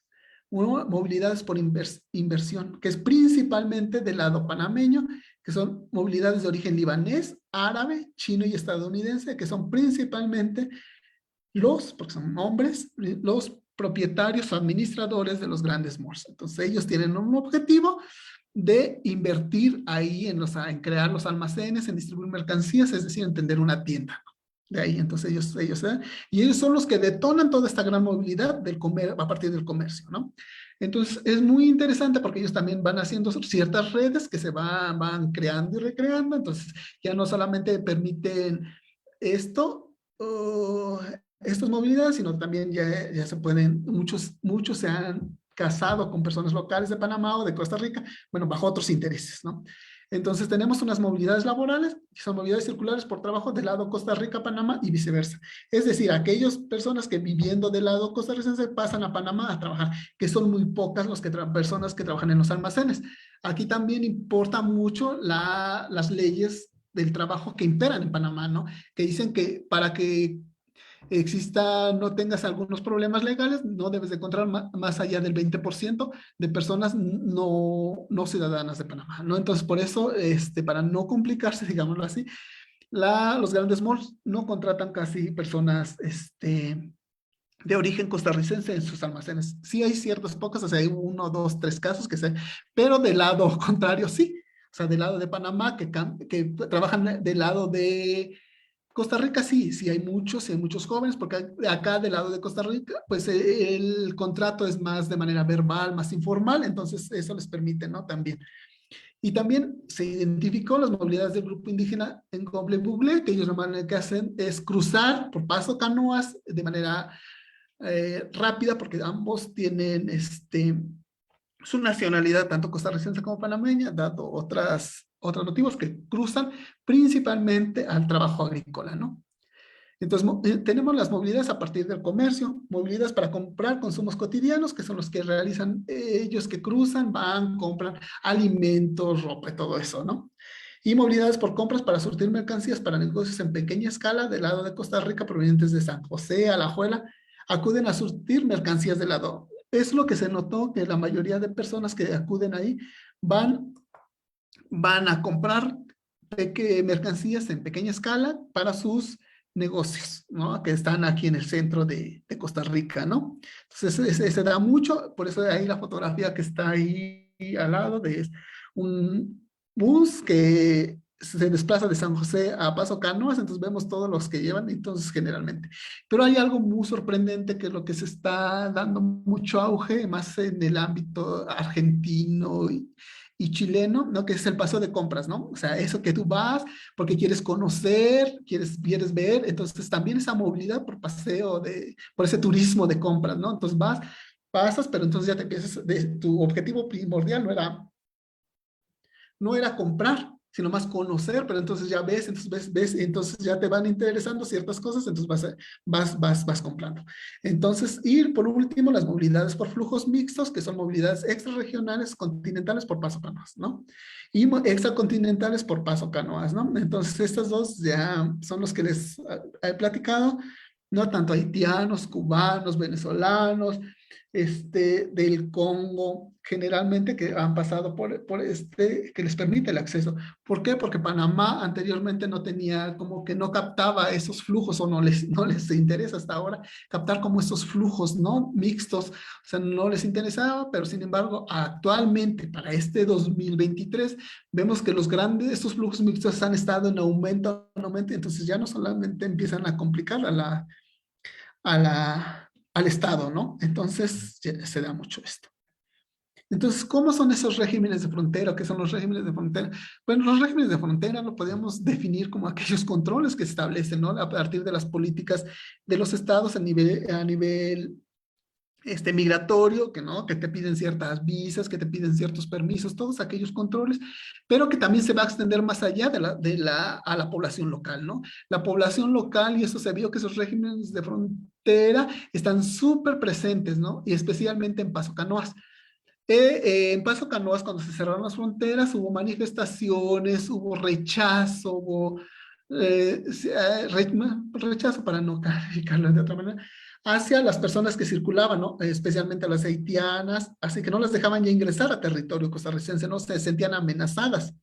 Uno, movilidades por inversión, que es principalmente del lado panameño, que son movilidades de origen libanés, árabe, chino y estadounidense, que son principalmente porque son hombres, los propietarios o administradores de los grandes malls. Entonces ellos tienen un objetivo de invertir ahí en crear los almacenes, en distribuir mercancías, es decir, en tener una tienda. De ahí, entonces y ellos son los que detonan toda esta gran movilidad a partir del comercio, ¿no? Entonces es muy interesante porque ellos también van haciendo ciertas redes que se van creando y recreando. Entonces ya no solamente permiten esto, estas movilidades, sino también ya se pueden, muchos se han casado con personas locales de Panamá o de Costa Rica, bueno, bajo otros intereses, ¿no? Entonces tenemos unas movilidades laborales, que son movilidades circulares por trabajo del lado Costa Rica-Panamá y viceversa. Es decir, aquellas personas que viviendo del lado costarricense pasan a Panamá a trabajar, que son muy pocas las personas que trabajan en los almacenes. Aquí también importa mucho las leyes del trabajo que imperan en Panamá, ¿no? Que dicen que para que no tengas algunos problemas legales, no debes de encontrar más allá del 20% de personas no ciudadanas de Panamá, ¿no? Entonces, por eso, para no complicarse, digámoslo así, los grandes malls no contratan casi personas, de origen costarricense en sus almacenes. Sí hay ciertas pocas, o sea, hay uno, dos, tres casos que sé, pero del lado contrario sí. O sea, del lado de Panamá, que trabajan del lado de Costa Rica, sí, sí hay muchos jóvenes, porque acá del lado de Costa Rica, pues el contrato es más de manera verbal, más informal, entonces eso les permite, ¿no? También. Y también se identificó las movilidades del grupo indígena en Comble Bugle, que ellos normalmente que hacen es cruzar por paso canoas de manera rápida, porque ambos tienen su nacionalidad, tanto costarricense como panameña, dado otros motivos que cruzan principalmente al trabajo agrícola, ¿no? Entonces, tenemos las movilidades a partir del comercio, movilidades para comprar consumos cotidianos, que son los que realizan ellos que cruzan, van, compran alimentos, ropa y todo eso, ¿no? Y movilidades por compras para surtir mercancías para negocios en pequeña escala del lado de Costa Rica provenientes de San José, Alajuela, acuden a surtir mercancías del lado. Es lo que se notó que la mayoría de personas que acuden ahí van, van a comprar mercancías en pequeña escala para sus negocios, ¿no? Que están aquí en el centro de Costa Rica, ¿no? Entonces, se da mucho, por eso de ahí la fotografía que está ahí al lado de un bus que se desplaza de San José a Paso Canoas, entonces vemos todos los que llevan, entonces generalmente. Pero hay algo muy sorprendente que es lo que se está dando mucho auge, más en el ámbito argentino y chileno, ¿no? Que es el paso de compras, ¿no? O sea, eso que tú vas porque quieres conocer, quieres ver, entonces también esa movilidad por paseo, por ese turismo de compras, ¿no? Entonces pasas, pero entonces ya te empiezas, tu objetivo primordial no era comprar, sino más conocer, pero entonces ya ves, entonces ya te van interesando ciertas cosas, entonces vas comprando. Entonces, y por último, las movilidades por flujos mixtos, que son movilidades extrarregionales, continentales por paso canoas, ¿no? Y extracontinentales por paso canoas, ¿no? Entonces, estas dos ya son los que les he platicado, ¿no? Tanto haitianos, cubanos, venezolanos, del Congo, generalmente que han pasado que les permite el acceso. ¿Por qué? Porque Panamá anteriormente no tenía, como que no captaba esos flujos o no les interesa hasta ahora captar como esos flujos, ¿no? Mixtos, o sea, no les interesaba, pero sin embargo, actualmente para este 2023, vemos que estos flujos mixtos han estado en aumento, entonces ya no solamente empiezan a complicar al Estado, ¿no? Entonces se da mucho esto. Entonces, ¿cómo son esos regímenes de frontera? ¿Qué son los regímenes de frontera? Bueno, los regímenes de frontera lo podemos definir como aquellos controles que se establecen, ¿no? A partir de las políticas de los estados a nivel migratorio, ¿no? Que te piden ciertas visas, que te piden ciertos permisos, todos aquellos controles, pero que también se va a extender más allá a la población local, ¿no? La población local, y eso se vio que esos regímenes de frontera están súper presentes, ¿no? Y especialmente en Paso Canoas. En Paso Canoas, cuando se cerraron las fronteras, hubo manifestaciones, hubo rechazo, hubo rechazo, para no calificarlo de otra manera, hacia las personas que circulaban, ¿no? Especialmente a las haitianas, así que no las dejaban ya ingresar a territorio costarricense, no se sentían amenazadas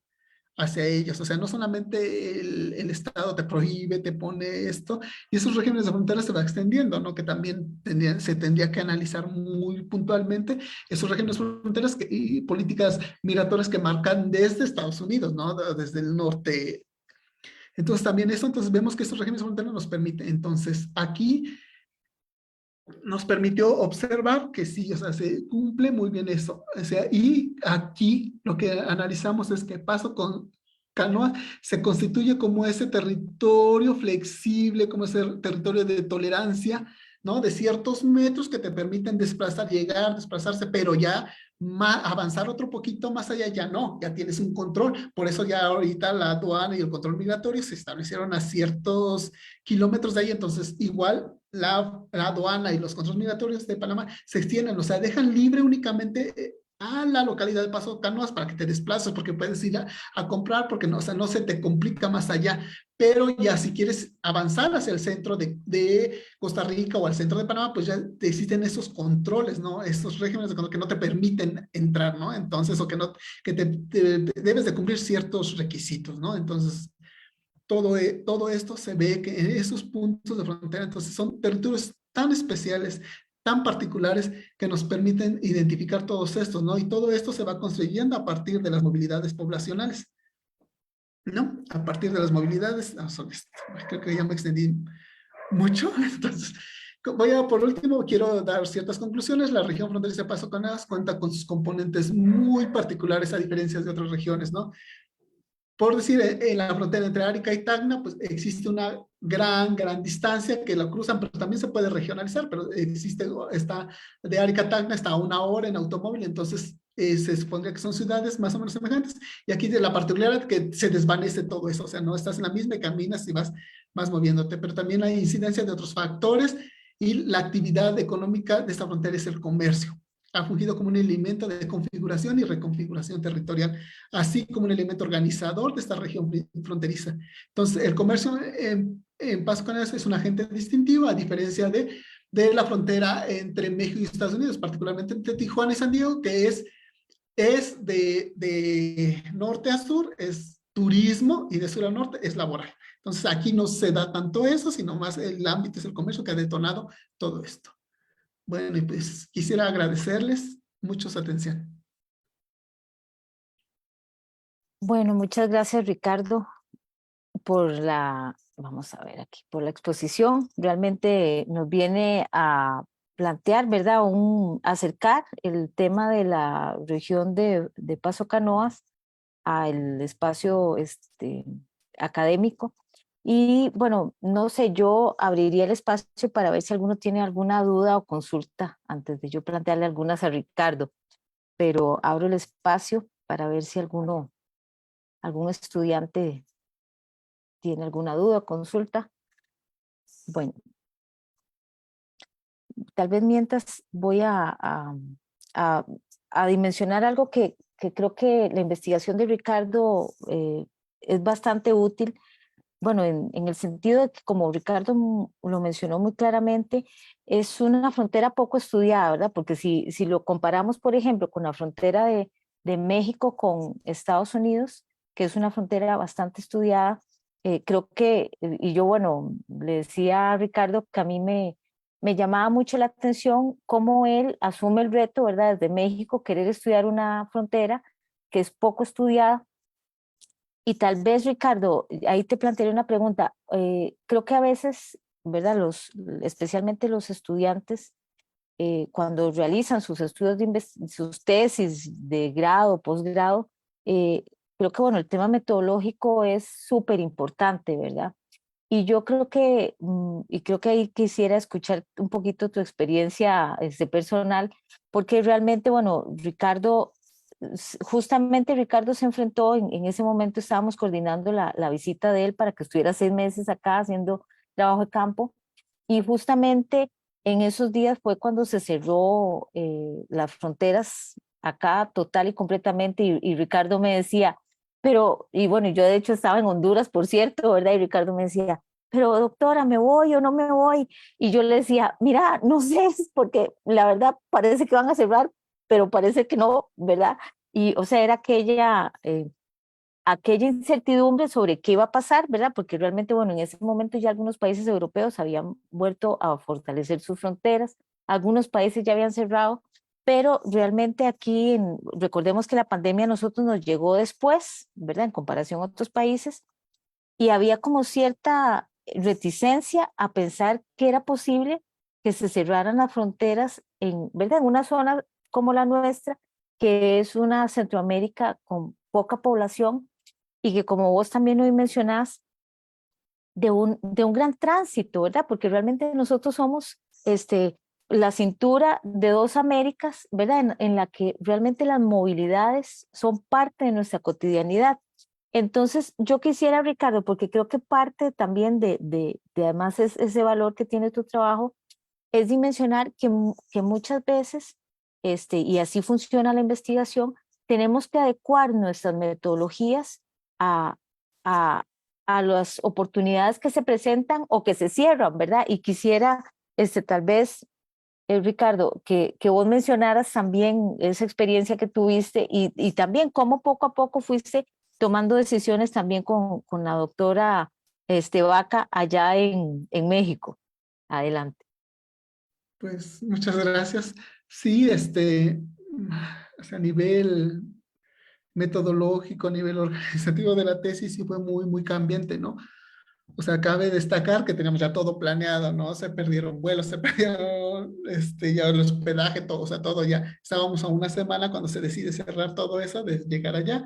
hacia ellos. O sea, no solamente el Estado te prohíbe, te pone esto, y esos regímenes de fronteras se va extendiendo, ¿no? Que también se tendría que analizar muy puntualmente esos regímenes de fronteras y políticas migratorias que marcan desde Estados Unidos, ¿no? Desde el norte. Entonces, también eso, entonces vemos que estos regímenes de fronteras nos permiten. Entonces, aquí nos permitió observar que sí, o sea, se cumple muy bien eso. O sea, y aquí lo que analizamos es que Paso con Canoa se constituye como ese territorio flexible, como ese territorio de tolerancia, ¿no? De ciertos metros que te permiten desplazar, llegar, desplazarse, pero ya avanzar otro poquito más allá, ya no, ya tienes un control. Por eso ya ahorita la aduana y el control migratorio se establecieron a ciertos kilómetros de ahí, entonces igual la aduana y los controles migratorios de Panamá se extienden, o sea, dejan libre únicamente a la localidad de Paso Canoas para que te desplaces, porque puedes ir a comprar, porque no, o sea, no se te complica más allá. Pero ya si quieres avanzar hacia el centro de Costa Rica o al centro de Panamá, pues ya existen esos controles, ¿no? Estos regímenes de control que no te permiten entrar, ¿no? Entonces, o que no, que debes de cumplir ciertos requisitos, ¿no? Entonces, todo esto se ve que en esos puntos de frontera, entonces son territorios tan especiales, tan particulares, que nos permiten identificar todos estos, ¿no? Y todo esto se va construyendo a partir de las movilidades poblacionales, ¿no? A partir de las movilidades, creo que ya me extendí mucho, entonces por último, quiero dar ciertas conclusiones. La región fronteriza de Paso Canoas cuenta con sus componentes muy particulares a diferencia de otras regiones, ¿no? Por decir, en la frontera entre Arica y Tacna, pues existe una gran distancia que la cruzan, pero también se puede regionalizar, pero existe, está de Arica a Tacna, está a 1 hora en automóvil, entonces se supondría que son ciudades más o menos semejantes, y aquí de la particularidad que se desvanece todo eso, o sea, no estás en la misma y caminas y vas moviéndote, pero también hay incidencia de otros factores, y la actividad económica de esta frontera es el comercio. Ha fungido como un elemento de configuración y reconfiguración territorial, así como un elemento organizador de esta región fronteriza. Entonces, el comercio en Paso Canoas es un agente distintivo, a diferencia de la frontera entre México y Estados Unidos, particularmente entre Tijuana y San Diego, que es de norte a sur, es turismo, y de sur a norte es laboral. Entonces, aquí no se da tanto eso, sino más el ámbito es el comercio que ha detonado todo esto. Bueno, y pues quisiera agradecerles mucho su atención. Bueno, muchas gracias, Ricardo, por vamos a ver aquí, por la exposición. Realmente nos viene a plantear, ¿verdad? Acercar el tema de la región de Paso Canoas al espacio académico. Y bueno, no sé, yo abriría el espacio para ver si alguno tiene alguna duda o consulta antes de yo plantearle algunas a Ricardo, pero abro el espacio para ver si algún estudiante tiene alguna duda o consulta. Bueno, tal vez mientras voy a, a dimensionar algo que creo que la investigación de Ricardo es bastante útil. Bueno, en el sentido de que, como Ricardo lo mencionó muy claramente, es una frontera poco estudiada, ¿verdad? Porque si lo comparamos, por ejemplo, con la frontera de México con Estados Unidos, que es una frontera bastante estudiada, creo que, y yo, bueno, le decía a Ricardo que a mí me llamaba mucho la atención cómo él asume el reto, ¿verdad? Desde México, querer estudiar una frontera que es poco estudiada. Y tal vez, Ricardo, ahí te plantearé una pregunta. Creo que a veces, ¿verdad? Especialmente los estudiantes, cuando realizan sus estudios sus tesis de grado, posgrado, eh, creo que, bueno, el tema metodológico es súper importante, ¿verdad? Y yo creo y creo que ahí quisiera escuchar un poquito tu experiencia personal, porque realmente, bueno, Ricardo, justamente Ricardo se enfrentó, en ese momento estábamos coordinando la visita de él para que estuviera 6 meses acá haciendo trabajo de campo, y justamente en esos días fue cuando se cerró las fronteras acá total y completamente, y Ricardo me decía, pero, y bueno, yo de hecho estaba en Honduras, por cierto, ¿verdad? Y Ricardo me decía, pero doctora, ¿me voy o no me voy? Y yo le decía, mira, no sé, porque la verdad parece que van a cerrar, pero parece que no, ¿verdad? Y, o sea, era aquella incertidumbre sobre qué iba a pasar, ¿verdad? Porque realmente, bueno, en ese momento ya algunos países europeos habían vuelto a fortalecer sus fronteras, algunos países ya habían cerrado, pero realmente aquí, recordemos que la pandemia a nosotros nos llegó después, ¿verdad? En comparación a otros países, y había como cierta reticencia a pensar que era posible que se cerraran las fronteras ¿verdad? En una zona como la nuestra, que es una Centroamérica con poca población y que, como vos también hoy mencionás, de un gran tránsito, ¿verdad? Porque realmente nosotros somos la cintura de dos Américas, ¿verdad? En la que realmente las movilidades son parte de nuestra cotidianidad. Entonces, yo quisiera, Ricardo, porque creo que parte también de además ese valor que tiene tu trabajo, es dimensionar que muchas veces, y así funciona la investigación, tenemos que adecuar nuestras metodologías a, a, a las oportunidades que se presentan o que se cierran, ¿verdad? Y quisiera, tal vez, Ricardo, que vos mencionaras también esa experiencia que tuviste y también cómo poco a poco fuiste tomando decisiones también con la doctora Vaca allá en México. Adelante. Pues muchas gracias. Sí, o sea, a nivel metodológico, a nivel organizativo de la tesis, sí fue muy, muy cambiante, ¿no? O sea, cabe destacar que teníamos ya todo planeado, ¿no? Se perdieron vuelos, se perdieron, ya el hospedaje, todo, o sea, todo ya. Estábamos a una semana cuando se decide cerrar todo eso, de llegar allá.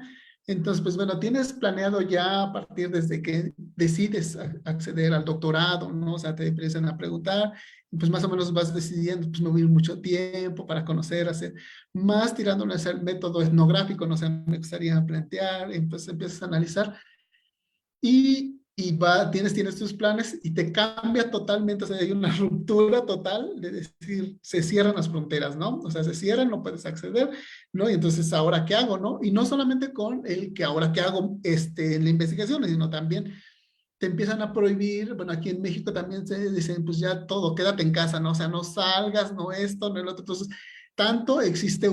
Entonces, pues bueno, tienes planeado ya a partir desde que decides acceder al doctorado, ¿no? O sea, te empiezan a preguntar, y pues más o menos vas decidiendo, pues no hubo mucho tiempo para conocer, hacer más tirándole hacia el método etnográfico, no sé, me gustaría plantear, entonces empiezas a analizar tienes tus planes y te cambia totalmente, o sea, hay una ruptura total de decir, se cierran las fronteras, ¿no? O sea, se cierran, no puedes acceder, ¿no? Y entonces, ¿ahora qué hago, no? Y no solamente con el que ahora qué hago en la investigación, sino también te empiezan a prohibir, bueno, aquí en México también se dicen, pues ya todo, quédate en casa, ¿no? O sea, no salgas, no esto, no el otro. Entonces, tanto existe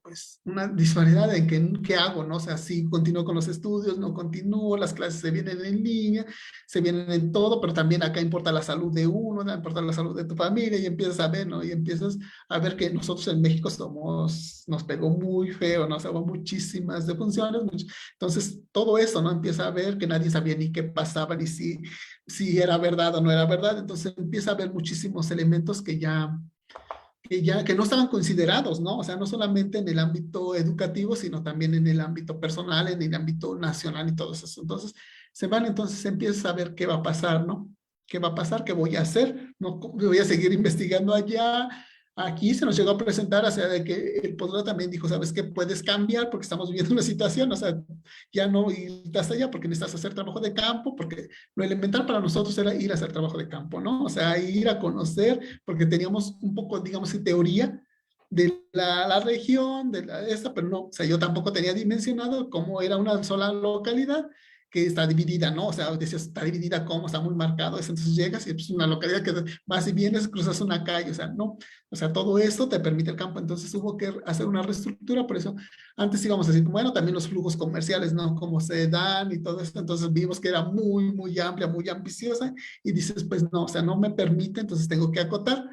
pues una disparidad en qué hago, ¿no? O sea, si continúo con los estudios, no continúo, las clases se vienen en línea, se vienen en todo, pero también acá importa la salud de uno, ¿no? Importa la salud de tu familia y empiezas a ver, ¿no? Y empiezas a ver que nosotros en México nos pegó muy feo, ¿no? O sea, hubo muchísimas defunciones, entonces todo eso, ¿no? Empieza a ver que nadie sabía ni qué pasaba, ni si era verdad o no era verdad, entonces empieza a haber muchísimos elementos que no estaban considerados, ¿no? O sea, no solamente en el ámbito educativo, sino también en el ámbito personal, en el ámbito nacional y todo eso. Entonces, se empieza a ver qué va a pasar, ¿no? ¿Qué va a pasar? ¿Qué voy a hacer? ¿No? Voy a seguir investigando allá. Aquí se nos llegó a presentar, o sea, de que el posgrado también dijo, ¿sabes qué? Puedes cambiar porque estamos viviendo una situación, o sea, ya no ir hasta allá porque necesitas hacer trabajo de campo, porque lo elemental para nosotros era ir a hacer trabajo de campo, ¿no? O sea, ir a conocer, porque teníamos un poco, digamos, de teoría de la región, esta, pero no, o sea, yo tampoco tenía dimensionado cómo era una sola localidad que está dividida, ¿no? O sea, decías, está dividida cómo, está muy marcado, entonces llegas y es una localidad que vas y vienes, cruzas una calle, o sea, no, o sea, todo esto te permite el campo, entonces hubo que hacer una reestructura, por eso antes íbamos a decir, bueno, también los flujos comerciales, ¿no? Cómo se dan y todo esto, entonces vimos que era muy, muy amplia, muy ambiciosa, y dices, pues no, o sea, no me permite, entonces tengo que acotar,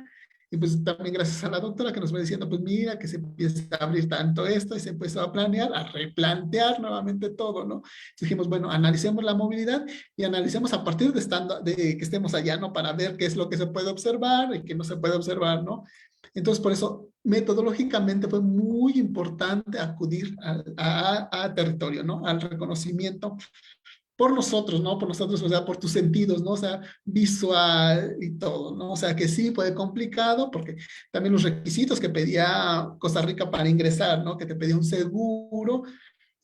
y pues también gracias a la doctora que nos va diciendo, pues mira, que se empieza a abrir tanto esto y se empezó a planear, a replantear nuevamente todo, ¿no? Entonces dijimos, bueno, analicemos la movilidad y analicemos a partir de que estemos allá, ¿no? Para ver qué es lo que se puede observar y qué no se puede observar, ¿no? Entonces, por eso, metodológicamente fue muy importante acudir a territorio, ¿no? Al reconocimiento por nosotros, ¿no? Por nosotros, o sea, por tus sentidos, ¿no? O sea, visual y todo, ¿no? O sea, que sí fue complicado porque también los requisitos que pedía Costa Rica para ingresar, ¿no? Que te pedía un seguro,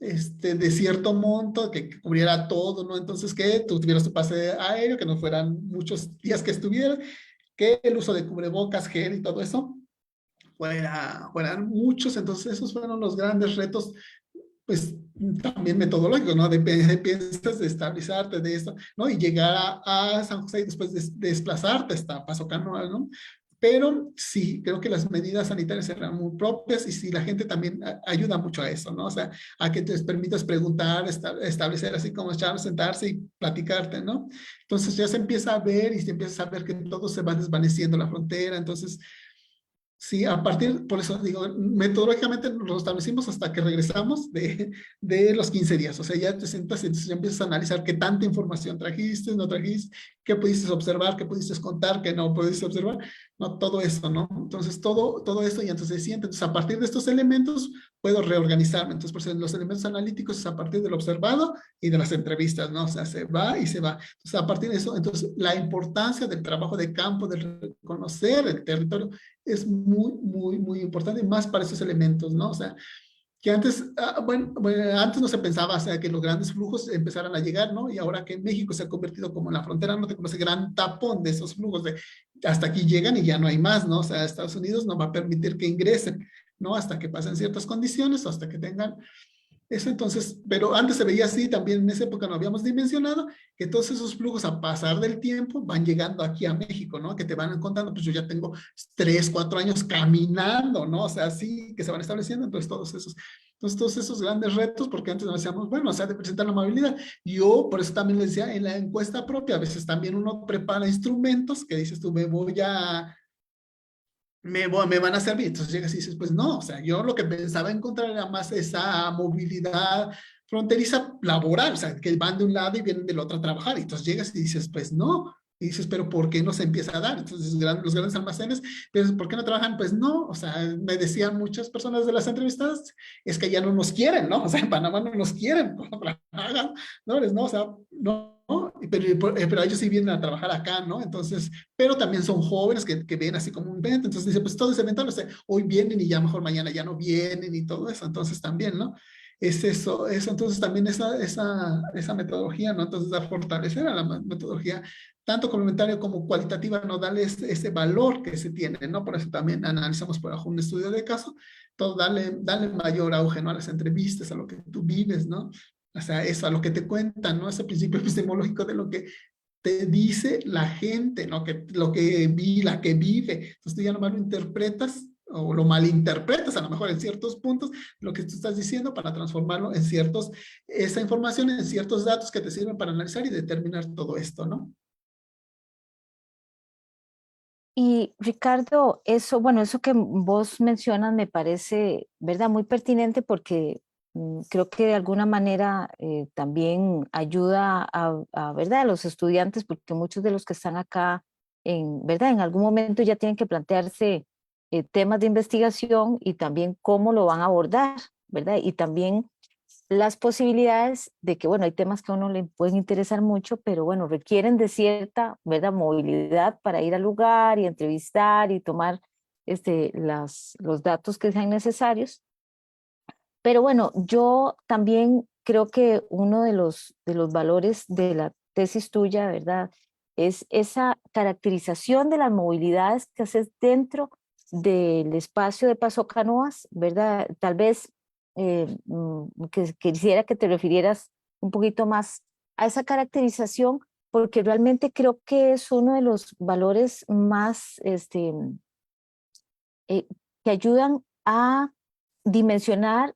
de cierto monto, que cubriera todo, ¿no? Entonces, que tú tuvieras tu pase aéreo, que no fueran muchos días que estuvieras, que el uso de cubrebocas, gel y todo eso, fueran muchos. Entonces, esos fueron los grandes retos pues también metodológico, ¿no? Piensas de estabilizarte de esto, ¿no? Y llegar a San José y después desplazarte hasta Paso Canoa, ¿no? Pero sí, creo que las medidas sanitarias eran muy propias y sí, la gente también ayuda mucho a eso, ¿no? O sea, a que te permitas preguntar, establecer así como echar, sentarse y platicarte, ¿no? Entonces ya se empieza a ver y se empieza a ver que todo se va desvaneciendo la frontera, entonces sí, por eso digo, metodológicamente lo establecimos hasta que regresamos de los 15 días. O sea, ya te sientas y entonces ya empiezas a analizar qué tanta información trajiste, no trajiste, qué pudiste observar, qué pudiste contar, qué no pudiste observar. ¿no? Todo eso, ¿no? Entonces, todo esto y entonces se siente. Entonces, a partir de estos elementos, puedo reorganizarme. Entonces, por eso los elementos analíticos es a partir del observado y de las entrevistas, ¿no? O sea, se va y se va. Entonces, a partir de eso, entonces, la importancia del trabajo de campo, de reconocer el territorio, es muy importante, y más para esos elementos, ¿no? O sea, que antes, bueno, antes no se pensaba, o sea, que los grandes flujos empezaran a llegar, ¿no? Y ahora que México se ha convertido como en la frontera norte, como ese gran tapón de esos flujos, de hasta aquí llegan y ya no hay más, ¿no? O sea, Estados Unidos no va a permitir que ingresen, ¿no? Hasta que pasen ciertas condiciones, o hasta que tengan eso. Entonces, pero antes se veía así, también en esa época no habíamos dimensionado que todos esos flujos a pasar del tiempo van llegando aquí a México, ¿no? Que te van contando, pues yo ya tengo 3, 4 años caminando, ¿no? O sea, así que se van estableciendo, entonces todos esos grandes retos, porque antes nos decíamos, bueno, o sea, de presentar la movilidad. Yo, por eso también les decía, en la encuesta propia, a veces también uno prepara instrumentos que dices tú, me van a servir. Entonces llegas y dices, pues no, o sea, yo lo que pensaba encontrar era más esa movilidad fronteriza laboral, o sea, que van de un lado y vienen del otro a trabajar. Y entonces llegas y dices, pues no. Y dices, pero ¿por qué no se empieza a dar? Entonces, los grandes almacenes, pero ¿por qué no trabajan? Pues no, o sea, me decían muchas personas de las entrevistas, es que ya no nos quieren, ¿no? O sea, en Panamá no nos quieren, no, o sea, no, pero ellos sí vienen a trabajar acá, ¿no? Entonces, pero también son jóvenes que ven así como un evento, entonces dice, pues todo es eventual, o sea, hoy vienen y ya mejor mañana ya no vienen y todo eso, entonces también, ¿no? Es eso, entonces también esa metodología, ¿no? Entonces a fortalecer a la metodología, tanto complementaria como cualitativa, no darle ese valor que se tiene, ¿no? Por eso también analizamos por ejemplo un estudio de caso, todo darle mayor auge, ¿no? A las entrevistas, a lo que tú vives, ¿no? O sea, eso, a lo que te cuentan, ¿no? Ese principio epistemológico de lo que te dice la gente, ¿no? Lo que la que vive. Entonces tú ya nomás lo interpretas o lo malinterpretas a lo mejor en ciertos puntos, lo que tú estás diciendo para transformarlo en esa información en ciertos datos que te sirven para analizar y determinar todo esto, ¿no? Y Ricardo, eso, bueno, eso que vos mencionas me parece, ¿verdad? Muy pertinente porque creo que de alguna manera también ayuda ¿verdad? A los estudiantes, porque muchos de los que están acá, ¿verdad? En algún momento ya tienen que plantearse temas de investigación y también cómo lo van a abordar, ¿verdad? Y también las posibilidades de que, bueno, hay temas que a uno le pueden interesar mucho, pero bueno, requieren de cierta, ¿verdad? Movilidad para ir al lugar y entrevistar y tomar los datos que sean necesarios. Pero bueno, yo también creo que uno de los valores de la tesis tuya, ¿verdad? Es esa caracterización de las movilidades que haces dentro del espacio de Paso Canoas, ¿verdad? Tal vez que quisiera que te refirieras un poquito más a esa caracterización, porque realmente creo que es uno de los valores más eh, que ayudan a dimensionar,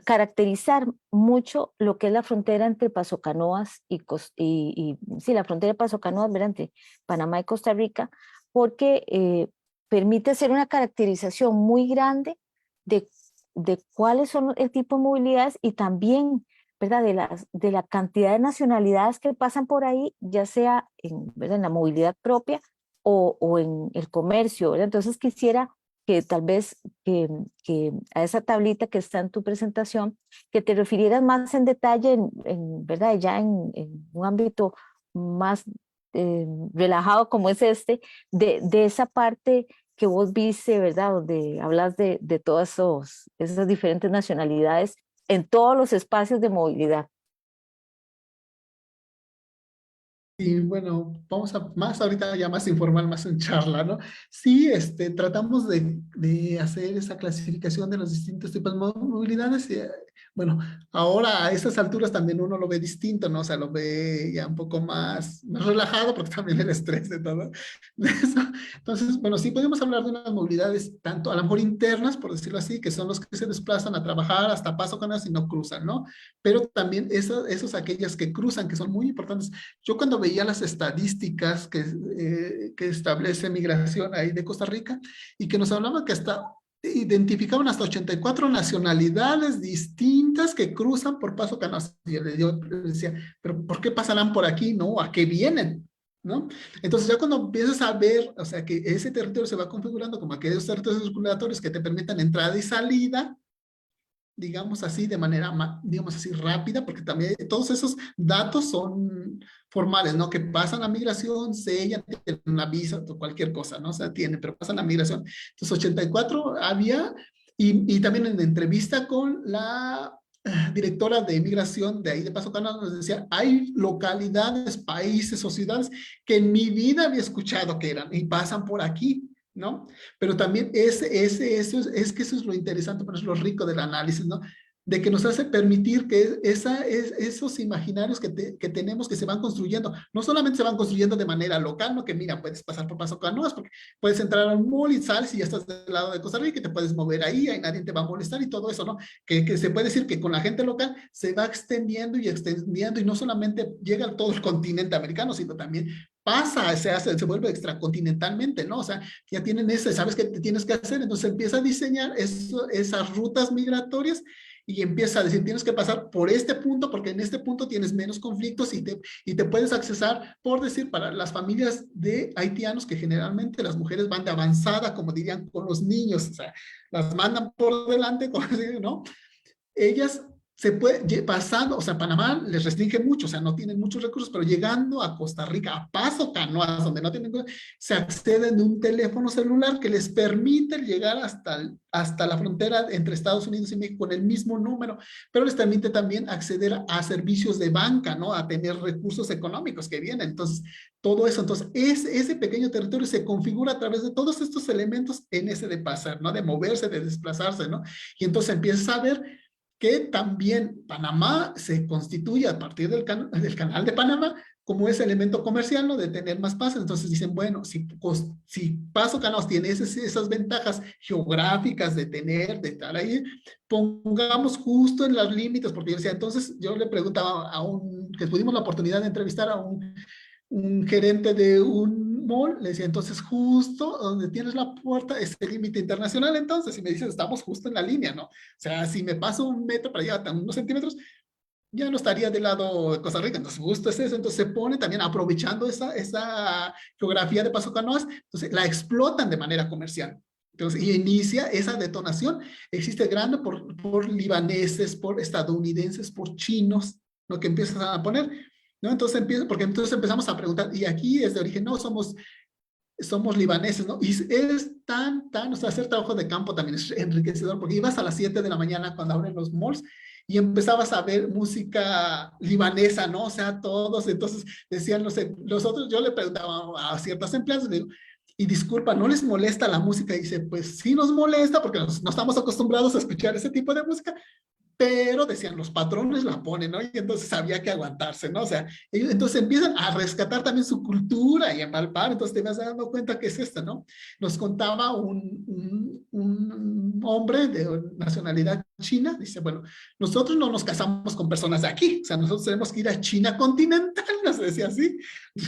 caracterizar mucho lo que es la frontera entre Paso Canoas sí, la frontera de Paso Canoas, ¿verdad? Entre Panamá y Costa Rica, porque permite hacer una caracterización muy grande de, de cuáles son el tipo de movilidades y también, ¿verdad? De la cantidad de nacionalidades que pasan por ahí, ya sea ¿verdad? En la movilidad propia o en el comercio, ¿verdad? Entonces quisiera que tal vez que a esa tablita que está en tu presentación, que te refirieras más en detalle, ¿verdad? Ya en un ámbito más relajado como es de esa parte que vos viste, ¿verdad? Donde hablas de todas esas diferentes nacionalidades en todos los espacios de movilidad. Y bueno, vamos a más ahorita ya más informal, más en charla, ¿no? Sí, tratamos de hacer esa clasificación de los distintos tipos de movilidades. Y, bueno, ahora a estas alturas también uno lo ve distinto, ¿no? O sea, lo ve ya un poco más relajado porque también el estrés de todo de eso. Entonces, bueno, sí podemos hablar de unas movilidades tanto a lo mejor internas, por decirlo así, que son los que se desplazan a trabajar hasta Paso Canas y no cruzan, ¿no? Pero también esos aquellas que cruzan, que son muy importantes. Yo cuando veía las estadísticas que establece migración ahí de Costa Rica y que nos hablaban que hasta identificaban hasta 84 nacionalidades distintas que cruzan por Paso Canoas. Y yo le decía, pero ¿por qué pasarán por aquí? ¿No? ¿A qué vienen? ¿no? Entonces ya cuando empiezas a ver, o sea, que ese territorio se va configurando como aquellos territorios circulatorios que te permitan entrada y salida, digamos así, de manera, digamos así, rápida, porque también todos esos datos son formales, ¿no? Que pasan la migración, sellan, tienen una visa o cualquier cosa, ¿no? O sea, tienen, pero pasan la migración. Entonces, 84 había, y también en entrevista con la directora de migración de ahí de Paso Canoas nos decía, hay localidades, países o ciudades que en mi vida había escuchado que eran y pasan por aquí, ¿no? Pero también es que eso es lo interesante, pero es lo rico del análisis, ¿no? De que nos hace permitir que esos imaginarios que tenemos que se van construyendo, no solamente se van construyendo de manera local, ¿no? Que mira, puedes pasar por Paso Canoas, porque puedes entrar al mall y sales y ya estás del lado de Costa Rica y te puedes mover ahí nadie te va a molestar y todo eso, ¿no? Que se puede decir que con la gente local se va extendiendo y no solamente llega a todo el continente americano, sino también pasa, se vuelve extracontinentalmente, ¿no? O sea, ya tienen ese, sabes qué te tienes que hacer, entonces empieza a diseñar esas rutas migratorias y empieza a decir, tienes que pasar por este punto porque en este punto tienes menos conflictos y te puedes accesar, por decir, para las familias de haitianos que generalmente las mujeres van de avanzada, como dirían, con los niños, o sea, las mandan por delante, ¿no? Ellas se puede, pasando, o sea, Panamá les restringe mucho, o sea, no tienen muchos recursos, pero llegando a Costa Rica, a Paso Canoas, donde no tienen, se acceden de un teléfono celular que les permite llegar hasta la frontera entre Estados Unidos y México con el mismo número, pero les permite también acceder a servicios de banca, ¿no? A tener recursos económicos que vienen. Entonces, todo eso, entonces, ese pequeño territorio se configura a través de todos estos elementos en ese de pasar, ¿no? De moverse, de desplazarse, ¿no? Y entonces empiezas a ver que también Panamá se constituye a partir del canal de Panamá como ese elemento comercial, ¿no? De tener más pasos. Entonces dicen, bueno, si Paso Canoas tiene esas ventajas geográficas de tener, de estar ahí, pongamos justo en los límites, porque yo decía, entonces yo le preguntaba que tuvimos la oportunidad de entrevistar a un gerente de un mall, le decía, entonces justo donde tienes la puerta es el límite internacional, entonces, y me dice, estamos justo en la línea, ¿no? O sea, si me paso un metro para allá, unos centímetros, ya no estaría del lado de Costa Rica, entonces justo es eso, entonces se pone también aprovechando esa geografía de Paso Canoas, entonces la explotan de manera comercial. Entonces, y inicia esa detonación, existe grande por libaneses, por estadounidenses, por chinos, lo que empiezan a poner, ¿no? Entonces porque entonces empezamos a preguntar, y aquí es de origen, no, somos libaneses, ¿no? Y es o sea, hacer trabajo de campo también es enriquecedor, porque ibas a las 7 de la mañana cuando abren los malls y empezabas a ver música libanesa, ¿no? O sea, todos, entonces decían, no sé, los otros, yo le preguntaba a ciertas empleadas, le digo, y disculpa, ¿no les molesta la música? Y dice, pues sí nos molesta porque no estamos acostumbrados a escuchar ese tipo de música, pero decían, los patrones la ponen, ¿no? Y entonces había que aguantarse, ¿no? O sea, ellos entonces empiezan a rescatar también su cultura y a palpar, entonces te vas dando cuenta que es esta, ¿no? Nos contaba un hombre de nacionalidad china, dice, bueno, nosotros no nos casamos con personas de aquí, o sea, nosotros tenemos que ir a China continental, nos decía así,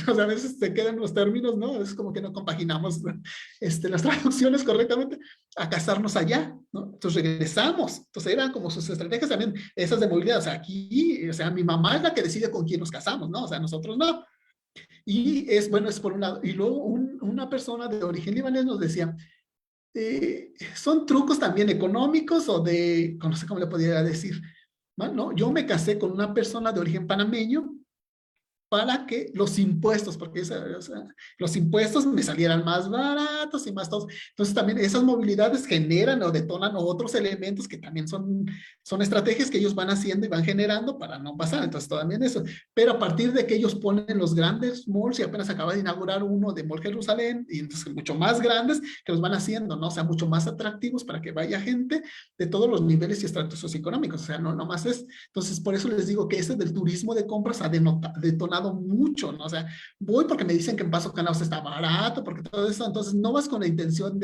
o sea, a veces te quedan los términos, ¿no? Es como que no compaginamos las traducciones correctamente, a casarnos allá, ¿no? Entonces regresamos, entonces eran como sus estrategias también, esas de movilidad, o sea, aquí, o sea, mi mamá es la que decide con quién nos casamos, ¿no? O sea, nosotros no. Y bueno, es por un lado. Y luego una persona de origen libanés nos decía, son trucos también económicos o no sé cómo le podría decir, ¿no? Yo me casé con una persona de origen panameño para que los impuestos, porque o sea, los impuestos me salieran más baratos y más todos. Entonces también esas movilidades generan o detonan otros elementos que también son estrategias que ellos van haciendo y van generando para no pasar. Entonces también eso. Pero a partir de que ellos ponen los grandes malls y apenas acaba de inaugurar uno de Mall Jerusalén y entonces mucho más grandes que los van haciendo, ¿no? O sea, mucho más atractivos para que vaya gente de todos los niveles y estratos socioeconómicos. O sea, no más es. Entonces por eso les digo que ese del turismo de compras ha detonado mucho, ¿no? O sea, voy porque me dicen que en Paso Canoas está barato, porque todo eso, entonces no vas con la intención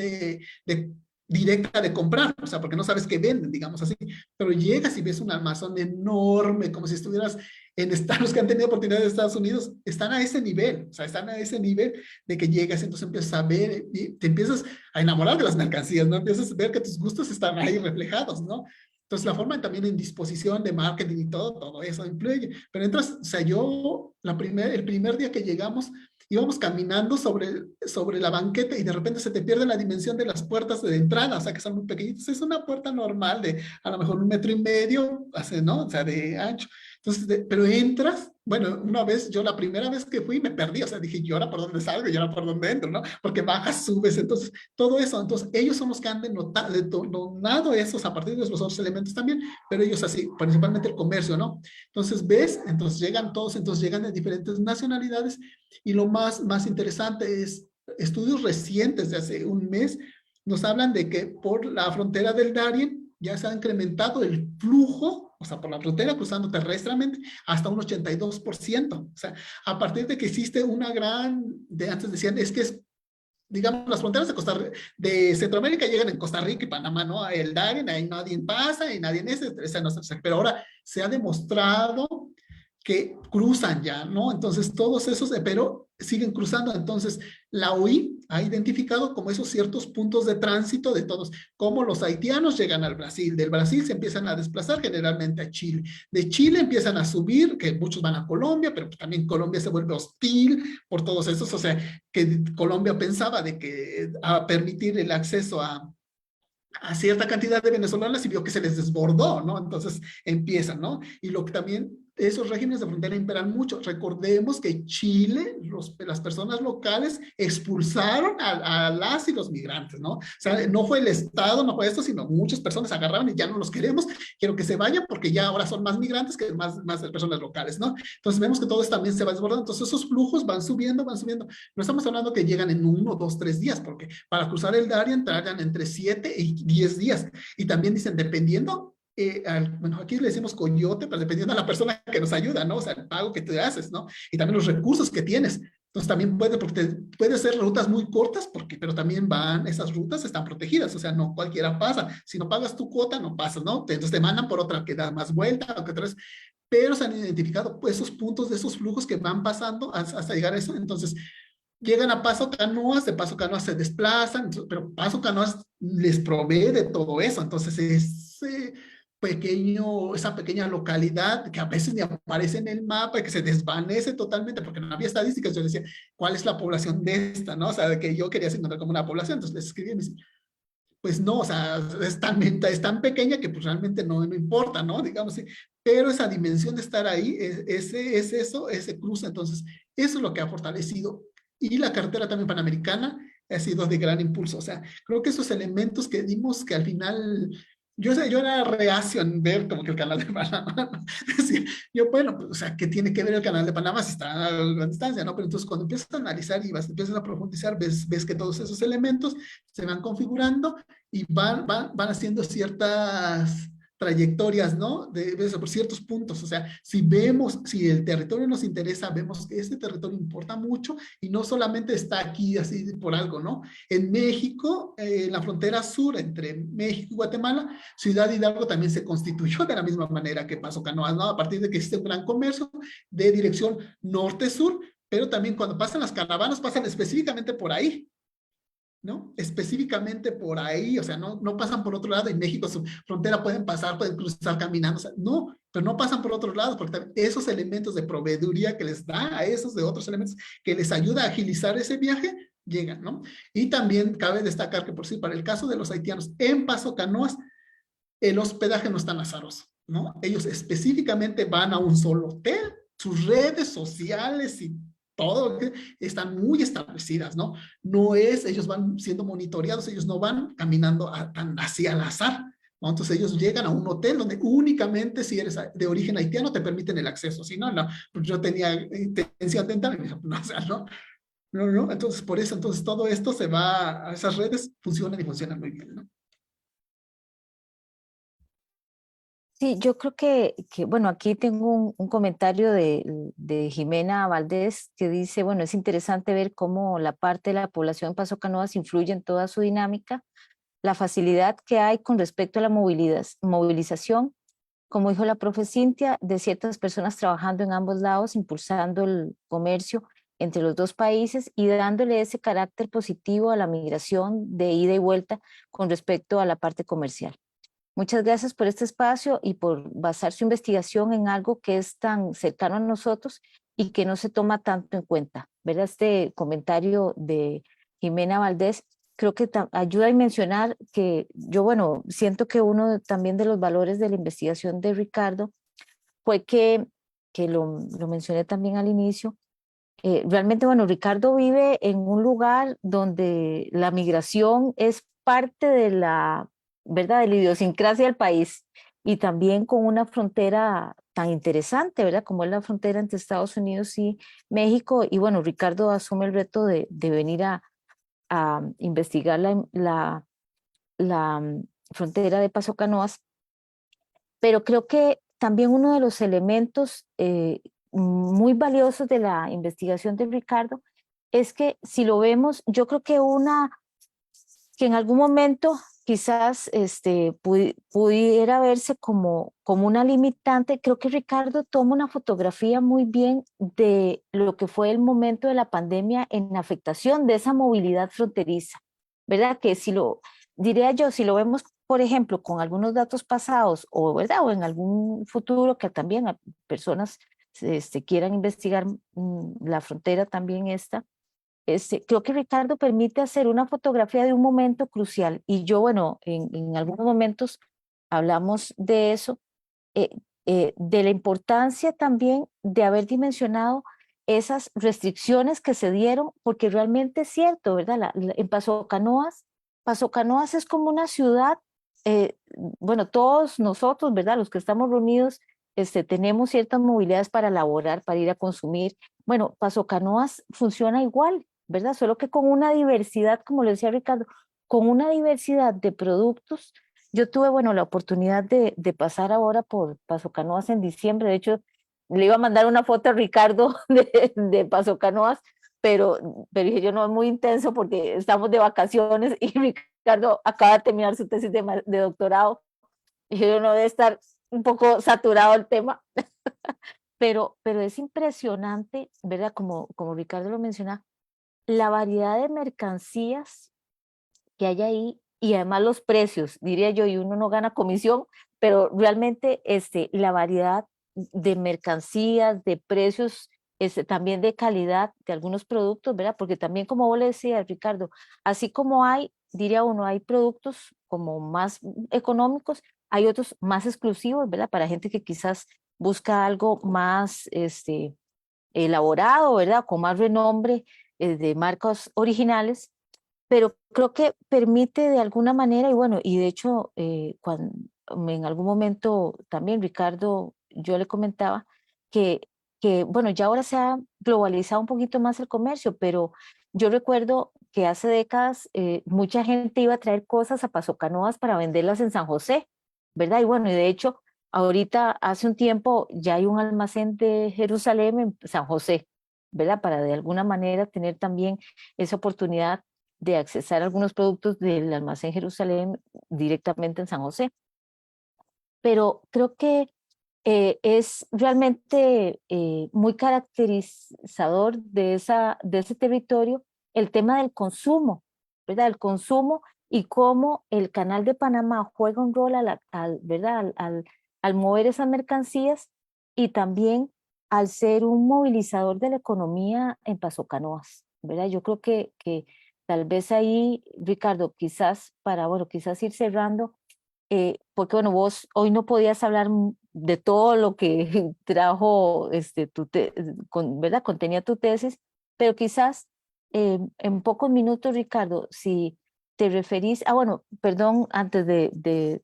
directa de comprar, o sea, porque no sabes qué venden, digamos así, pero llegas y ves un almacén enorme, como si estuvieras en Estados que han tenido oportunidad de Estados Unidos, están a ese nivel, o sea, están a ese nivel de que llegas, entonces empiezas a ver, y te empiezas a enamorar de las mercancías, ¿no? Empiezas a ver que tus gustos están ahí reflejados, ¿no? Entonces, la forma también en disposición de marketing y todo eso influye. Pero entras, o sea, el primer día que llegamos, íbamos caminando sobre la banqueta y de repente se te pierde la dimensión de las puertas de entrada, o sea, que son muy pequeñitas. Es una puerta normal de a lo mejor 1,5 metros, ¿no? O sea, de ancho. Entonces, pero entras, bueno, una vez, yo la primera vez que fui me perdí, o sea, dije, ¿y ahora por dónde salgo? ¿Y ahora por dónde entro? ¿No? Porque bajas, subes, entonces, todo eso. Entonces, ellos son los que han denotado esos a partir de los otros elementos también, pero ellos así, principalmente el comercio, ¿no? Entonces, ves, entonces llegan todos, entonces llegan de diferentes nacionalidades y lo más interesante es estudios recientes de hace un mes nos hablan de que por la frontera del Darién ya se ha incrementado el flujo, o sea, por la frontera cruzando terrestremente hasta un 82%. O sea, a partir de que existe una antes decían, es que es digamos, las fronteras de Centroamérica llegan en Costa Rica y Panamá, ¿no? El Darién, ahí nadie pasa y nadie en ese no, pero ahora se ha demostrado que cruzan ya, ¿no? Entonces, todos esos, pero siguen cruzando. Entonces, la OI ha identificado como esos ciertos puntos de tránsito de todos, como los haitianos llegan al Brasil, del Brasil se empiezan a desplazar generalmente a Chile, de Chile empiezan a subir, que muchos van a Colombia, pero también Colombia se vuelve hostil por todos esos, o sea, que Colombia pensaba de que a permitir el acceso a cierta cantidad de venezolanos y vio que se les desbordó, ¿no? Entonces empiezan, ¿no? Y lo que también, esos regímenes de frontera imperan mucho. Recordemos que Chile, las personas locales expulsaron a las y los migrantes, ¿no? O sea, no fue el Estado, no fue esto, sino muchas personas agarraron y ya no los queremos, quiero que se vayan porque ya ahora son más migrantes que más personas locales, ¿no? Entonces vemos que todo esto también se va desbordando, entonces esos flujos van subiendo, van subiendo. No estamos hablando que llegan en 1, 2, 3 días, porque para cruzar el Darién tardan entre 7 y 10 días. Y también dicen, dependiendo, bueno, aquí le decimos coyote, pero dependiendo de la persona que nos ayuda, ¿no? O sea, el pago que te haces, ¿no? Y también los recursos que tienes. Entonces también puede ser rutas muy cortas, pero también esas rutas están protegidas, o sea, no cualquiera pasa. Si no pagas tu cuota, no pasas, ¿no? Entonces te mandan por otra que da más vuelta, o que otra vez, pero se han identificado pues, esos puntos de esos flujos que van pasando hasta llegar a eso. Entonces, llegan a Paso Canoas, de Paso Canoas se desplazan, pero Paso Canoas les provee de todo eso. Entonces, esa pequeña localidad que a veces ni aparece en el mapa y que se desvanece totalmente porque no había estadísticas. Yo decía, ¿cuál es la población de esta? ¿No? O sea, de que yo quería encontrar como una población. Entonces les escribí y me dicen, pues no, o sea, es tan pequeña que pues realmente no importa, ¿no? Digamos así. Pero esa dimensión de estar ahí, ese cruce, entonces, eso es lo que ha fortalecido. Y la cartera también panamericana ha sido de gran impulso. O sea, creo que esos elementos que dimos que al final, yo era reacio en ver como que el canal de Panamá, ¿no? Decía, yo, bueno, pues, o sea, ¿qué tiene que ver el canal de Panamá si está a la distancia, ¿no? Pero entonces cuando empiezas a analizar y empiezas a profundizar, ves que todos esos elementos se van configurando y van haciendo ciertas trayectorias, ¿no? Por ciertos puntos. O sea, si el territorio nos interesa, vemos que este territorio importa mucho y no solamente está aquí así por algo, ¿no? En México, en la frontera sur entre México y Guatemala, Ciudad Hidalgo también se constituyó de la misma manera que Paso Canoas, ¿no? A partir de que existe un gran comercio de dirección norte-sur, pero también cuando pasan las caravanas, pasan específicamente por ahí, ¿no? Específicamente por ahí, o sea, no pasan por otro lado. En México su frontera pueden cruzar caminando, o sea, no, pero no pasan por otro lado, porque esos elementos de proveeduría que les da a esos de otros elementos que les ayuda a agilizar ese viaje, llegan, ¿no? Y también cabe destacar que, por sí, para el caso de los haitianos en Paso Canoas, el hospedaje no es tan azaroso, ¿no? Ellos específicamente van a un solo hotel, sus redes sociales y todo están muy establecidas, ¿no? Ellos van siendo monitoreados, ellos no van caminando tan hacia al azar, ¿no? Entonces ellos llegan a un hotel donde únicamente si eres de origen haitiano te permiten el acceso, si no, no, pues yo tenía intención de entrar y me dijo, no, o sea, no, entonces por eso, entonces todo esto se va, a esas redes funcionan y funcionan muy bien, ¿no? Sí, yo creo bueno, aquí tengo un comentario de Jimena Valdés que dice, bueno, es interesante ver cómo la parte de la población de Paso Canoas influye en toda su dinámica, la facilidad que hay con respecto a la movilización, como dijo la profe Cintia, de ciertas personas trabajando en ambos lados, impulsando el comercio entre los dos países y dándole ese carácter positivo a la migración de ida y vuelta con respecto a la parte comercial. Muchas gracias por este espacio y por basar su investigación en algo que es tan cercano a nosotros y que no se toma tanto en cuenta, ¿verdad? Este comentario de Jimena Valdés creo que ayuda a mencionar que yo, bueno, siento que uno también de los valores de la investigación de Ricardo fue que lo mencioné también al inicio. Realmente, bueno, Ricardo vive en un lugar donde la migración es parte de la, ¿verdad?, de la idiosincrasia del país y también con una frontera tan interesante, ¿verdad?, como es la frontera entre Estados Unidos y México. Y bueno, Ricardo asume el reto de venir a investigar la frontera de Paso Canoas, pero creo que también uno de los elementos muy valiosos de la investigación de Ricardo es que si lo vemos, yo creo que que en algún momento quizás pudiera verse como una limitante, creo que Ricardo toma una fotografía muy bien de lo que fue el momento de la pandemia en la afectación de esa movilidad fronteriza, ¿verdad? Que si lo, diría yo, si lo vemos, por ejemplo, con algunos datos pasados o, ¿verdad?, o en algún futuro que también a personas quieran investigar la frontera también esta, creo que Ricardo permite hacer una fotografía de un momento crucial. Y yo, bueno, en algunos momentos hablamos de eso, eh, de la importancia también de haber dimensionado esas restricciones que se dieron, porque realmente es cierto, ¿verdad? En Paso Canoas es como una ciudad, bueno, todos nosotros, ¿verdad? Los que estamos reunidos, tenemos ciertas movilidades para laborar, para ir a consumir. Bueno, Paso Canoas funciona igual, ¿verdad? Solo que con una diversidad, como le decía Ricardo, con una diversidad de productos. Yo tuve, bueno, la oportunidad de pasar ahora por Paso Canoas en diciembre. De hecho, le iba a mandar una foto a Ricardo de Paso Canoas, pero dije yo, no, es muy intenso porque estamos de vacaciones y Ricardo acaba de terminar su tesis de doctorado. Y yo no debe estar un poco saturado el tema, pero es impresionante, ¿verdad? Como Ricardo lo menciona, la variedad de mercancías que hay ahí y además los precios, diría yo, y uno no gana comisión, pero realmente la variedad de mercancías, de precios, también de calidad de algunos productos, ¿verdad? Porque también, como vos le decías, Ricardo, así como hay, diría uno, hay productos como más económicos, hay otros más exclusivos, ¿verdad? Para gente que quizás busca algo más elaborado, ¿verdad? Con más renombre, de marcas originales, pero creo que permite de alguna manera, y bueno, y de hecho, cuando en algún momento también Ricardo, yo le comentaba que, bueno, ya ahora se ha globalizado un poquito más el comercio, pero yo recuerdo que hace décadas mucha gente iba a traer cosas a Paso Canoas para venderlas en San José, ¿verdad? Y bueno, y de hecho, ahorita hace un tiempo ya hay un almacén de Jerusalén en San José, ¿verdad? Para de alguna manera tener también esa oportunidad de accesar algunos productos del almacén Jerusalén directamente en San José. Pero creo que es realmente muy caracterizador de ese territorio el tema del consumo, ¿verdad? El consumo y cómo el Canal de Panamá juega un rol ¿verdad? Al mover esas mercancías y también al ser un movilizador de la economía en Paso Canoas, ¿verdad? Yo creo que tal vez ahí, Ricardo, quizás para, bueno, quizás ir cerrando, porque bueno, vos hoy no podías hablar de todo lo que trajo, ¿verdad? Contenía tu tesis, pero quizás en pocos minutos, Ricardo, si te referís, bueno, perdón, antes de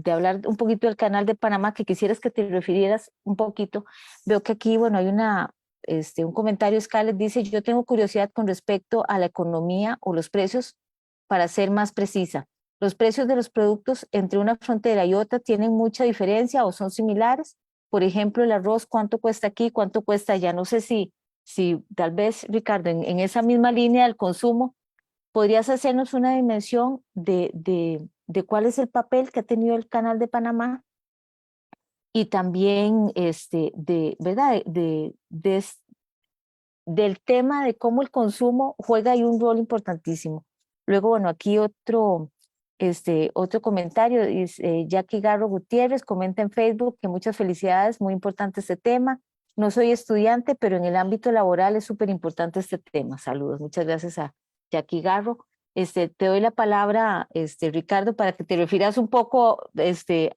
hablar un poquito del Canal de Panamá, que quisieras que te refirieras un poquito, veo que aquí, bueno, hay un comentario, Scarlett dice, yo tengo curiosidad con respecto a la economía o los precios, para ser más precisa. ¿Los precios de los productos entre una frontera y otra tienen mucha diferencia o son similares? Por ejemplo, el arroz, ¿cuánto cuesta aquí? ¿Cuánto cuesta allá? No sé si tal vez, Ricardo, en esa misma línea del consumo, podrías hacernos una dimensión de cuál es el papel que ha tenido el Canal de Panamá y también ¿verdad? Del tema de cómo el consumo juega ahí un rol importantísimo. Luego, bueno, aquí otro comentario, Jackie Garro Gutiérrez comenta en Facebook que muchas felicidades, muy importante este tema. No soy estudiante, pero en el ámbito laboral es súper importante este tema. Saludos. Muchas gracias a Jackie Garro. Te doy la palabra, Ricardo, para que te refieras un poco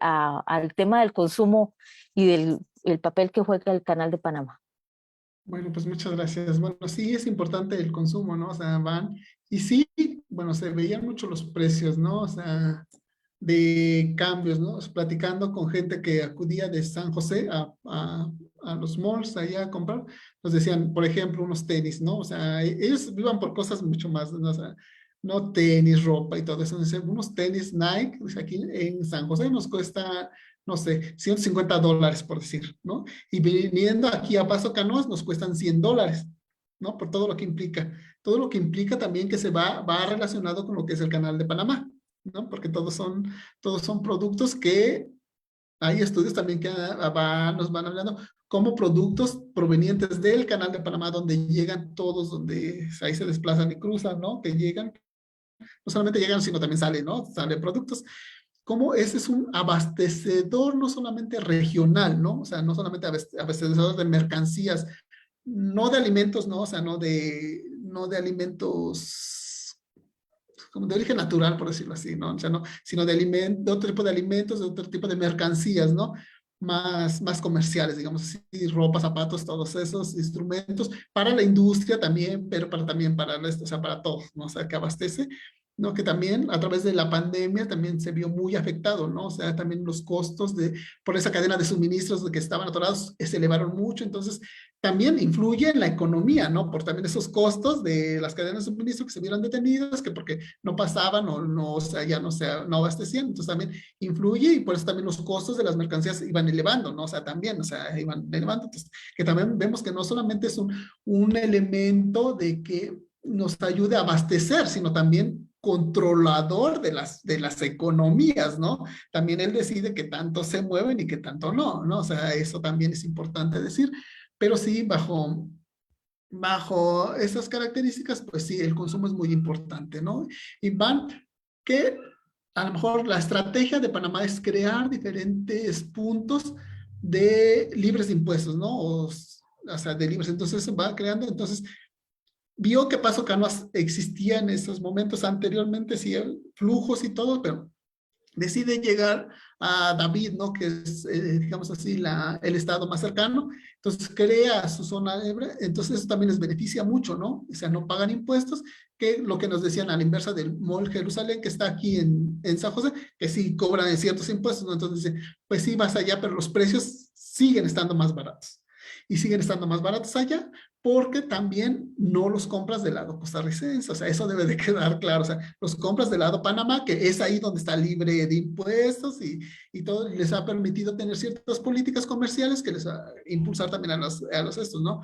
al tema del consumo y del el papel que juega el Canal de Panamá. Bueno, pues muchas gracias. Bueno, sí es importante el consumo, ¿no? O sea, van, y sí, bueno, se veían mucho los precios, ¿no? O sea, de cambios, ¿no? Platicando con gente que acudía de San José a los malls allá a comprar, nos decían, por ejemplo, unos tenis, ¿no? O sea, ellos vivan por cosas mucho más, ¿no? O sea, no tenis, ropa y todo eso. Dicen, unos tenis Nike, pues aquí en San José nos cuesta, no sé, $150, por decir, ¿no? Y viniendo aquí a Paso Canoas nos cuestan $100, ¿no? Por todo lo que implica. Todo lo que implica también que va relacionado con lo que es el Canal de Panamá, ¿no? Porque todos son productos que hay estudios también que nos van hablando como productos provenientes del Canal de Panamá, donde llegan todos, donde ahí se desplazan y cruzan, ¿no? Que llegan, no solamente llegan, sino también salen, ¿no? Salen productos. Como ese es un abastecedor no solamente regional, ¿no? O sea, no solamente abastecedor de mercancías, no de alimentos, ¿no? O sea, no de alimentos como de origen natural, por decirlo así, ¿no? O sea, no, sino de otro tipo de alimentos, de otro tipo de mercancías, ¿no? Más comerciales, digamos así, ropa, zapatos, todos esos instrumentos, para la industria también, pero también o sea, para todos, ¿no? O sea, que abastece, ¿no? Que también a través de la pandemia también se vio muy afectado, ¿no? O sea, también los costos por esa cadena de suministros de que estaban atorados se elevaron mucho, entonces también influye en la economía, ¿no? Por también esos costos de las cadenas de suministro que se vieron detenidas, que porque no pasaban o no, o sea, ya no abastecían, entonces también influye y por eso también los costos de las mercancías iban elevando, ¿no? O sea, también, o sea, iban elevando, entonces, que también vemos que no solamente es un elemento de que nos ayude a abastecer, sino también controlador de las economías, ¿no? También él decide que tanto se mueven y que tanto no, ¿no? O sea, eso también es importante decir, pero sí, bajo esas características, pues sí, el consumo es muy importante, ¿no? Y van que a lo mejor la estrategia de Panamá es crear diferentes puntos de libres de impuestos, ¿no? O sea, de libres. Entonces se va creando, entonces vio que Paso Canoas existía en esos momentos anteriormente, sí, flujos y todo, pero decide llegar a David, ¿no? Que es, digamos así, el estado más cercano. Entonces crea su zona libre, entonces eso también les beneficia mucho, ¿no? O sea, no pagan impuestos, que lo que nos decían a la inversa del Mall Jerusalén, que está aquí en San José, que sí cobran ciertos impuestos, ¿no? Entonces dice, pues sí, vas allá, pero los precios siguen estando más baratos. Y siguen estando más baratos allá porque también no los compras del lado costarricense, o sea, eso debe de quedar claro, o sea, los compras del lado Panamá, que es ahí donde está libre de impuestos y todo, les ha permitido tener ciertas políticas comerciales que les va a impulsar también a los estos, ¿no?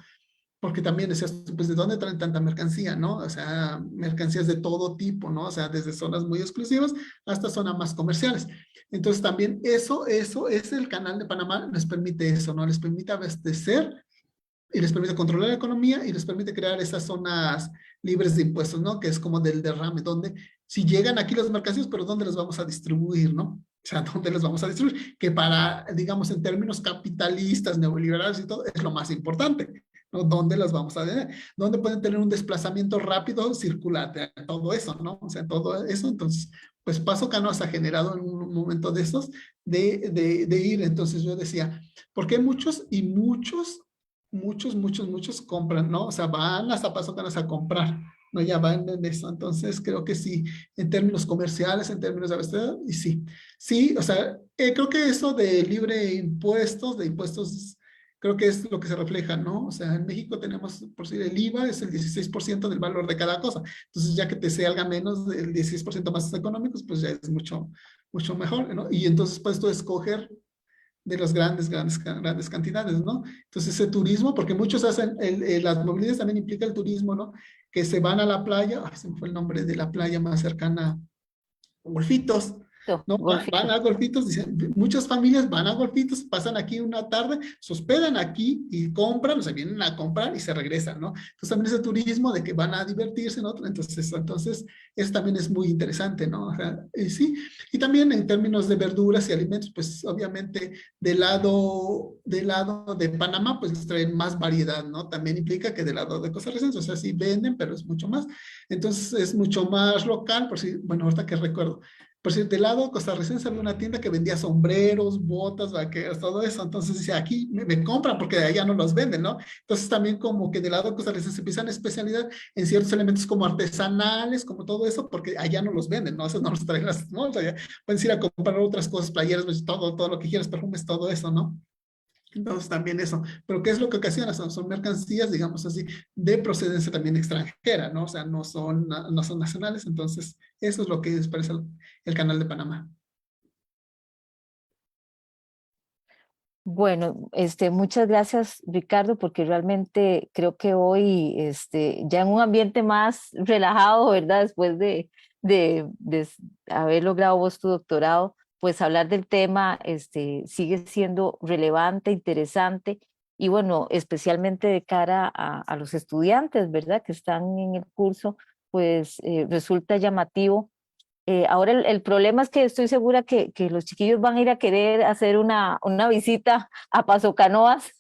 Porque también decías, pues, ¿de dónde traen tanta mercancía, no? O sea, mercancías de todo tipo, ¿no? O sea, desde zonas muy exclusivas hasta zonas más comerciales. Entonces, también eso es el canal de Panamá, les permite eso, ¿no? Les permite abastecer y les permite controlar la economía y les permite crear esas zonas libres de impuestos, ¿no? Que es como del derrame, donde si llegan aquí las mercancías, pero ¿dónde las vamos a distribuir, no? O sea, ¿dónde las vamos a distribuir? Que para, digamos, en términos capitalistas, neoliberales y todo, es lo más importante, ¿no? ¿Dónde las vamos a tener? ¿Dónde pueden tener un desplazamiento rápido, circular, todo eso, ¿no? O sea, todo eso, entonces, pues Paso Canoas ha generado en un momento de estos de ir, entonces yo decía, ¿por qué muchos compran, ¿no? O sea, van hasta Paso Canas a comprar, ¿no? Ya van en eso. Entonces, creo que sí, en términos comerciales, en términos de abastecimiento, y sí. Sí, o sea, creo que eso de impuestos, creo que es lo que se refleja, ¿no? O sea, en México tenemos, por si el IVA es el 16% del valor de cada cosa. Entonces, ya que te salga menos del 16% más económicos, pues ya es mucho, mucho mejor, ¿no? Y entonces, pues tú escoger de las grandes cantidades, ¿no? Entonces ese turismo, porque muchos hacen, las movilidades también implica el turismo, ¿no? Que se van a la playa, ay, se me fue el nombre de la playa más cercana, Golfitos, Golfito, No, van golfito. a Golfitos, dicen, muchas familias van a Golfitos, pasan aquí una tarde, se hospedan aquí y compran, o sea, vienen a comprar y se regresan, ¿no? Entonces también ese turismo de que van a divertirse, ¿no? Entonces eso también es muy interesante, ¿no? O sea, sí, y también en términos de verduras y alimentos, pues obviamente del lado de Panamá, pues les traen más variedad, ¿no? También implica que del lado de Costarricense, o sea, sí venden, pero es mucho más. Entonces es mucho más local, por si, bueno, ahorita que recuerdo. Por cierto, del lado costarricense había una tienda que vendía sombreros, botas, vaqueros, todo eso. Entonces dice, aquí me compran porque de allá no los venden, ¿no? Entonces también como que del lado costarricense empiezan especialidad en ciertos elementos como artesanales, como todo eso, porque allá no los venden, ¿no? Eso no los traen las, ¿no? O sea, puedes ir a comprar otras cosas, playeras, pues, todo lo que quieras, perfumes, todo eso, ¿no? Entonces también eso, pero ¿qué es lo que ocasiona? Son mercancías, digamos así, de procedencia también extranjera, ¿no? O sea, no son nacionales, entonces eso es lo que expresa el Canal de Panamá. Bueno, muchas gracias, Ricardo, porque realmente creo que hoy, ya en un ambiente más relajado, ¿verdad? Después de haber logrado vos tu doctorado, pues hablar del tema, sigue siendo relevante, interesante, y bueno, especialmente de cara a los estudiantes, ¿verdad? Que están en el curso, pues resulta llamativo. Ahora el problema es que estoy segura que los chiquillos van a ir a querer hacer una visita a Paso Canoas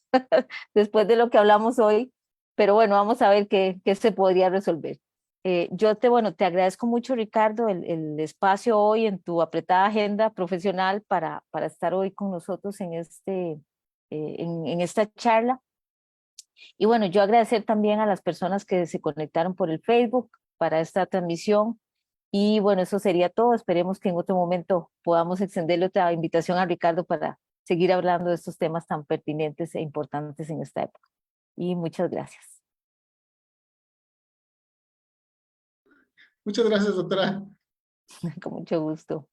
después de lo que hablamos hoy, pero bueno, vamos a ver qué se podría resolver. Bueno, te agradezco mucho, Ricardo, el espacio hoy en tu apretada agenda profesional para estar hoy con nosotros en esta charla. Y bueno, yo agradecer también a las personas que se conectaron por el Facebook para esta transmisión. Y bueno, eso sería todo. Esperemos que en otro momento podamos extenderle otra invitación a Ricardo para seguir hablando de estos temas tan pertinentes e importantes en esta época. Y muchas gracias. Muchas gracias, doctora. Con mucho gusto.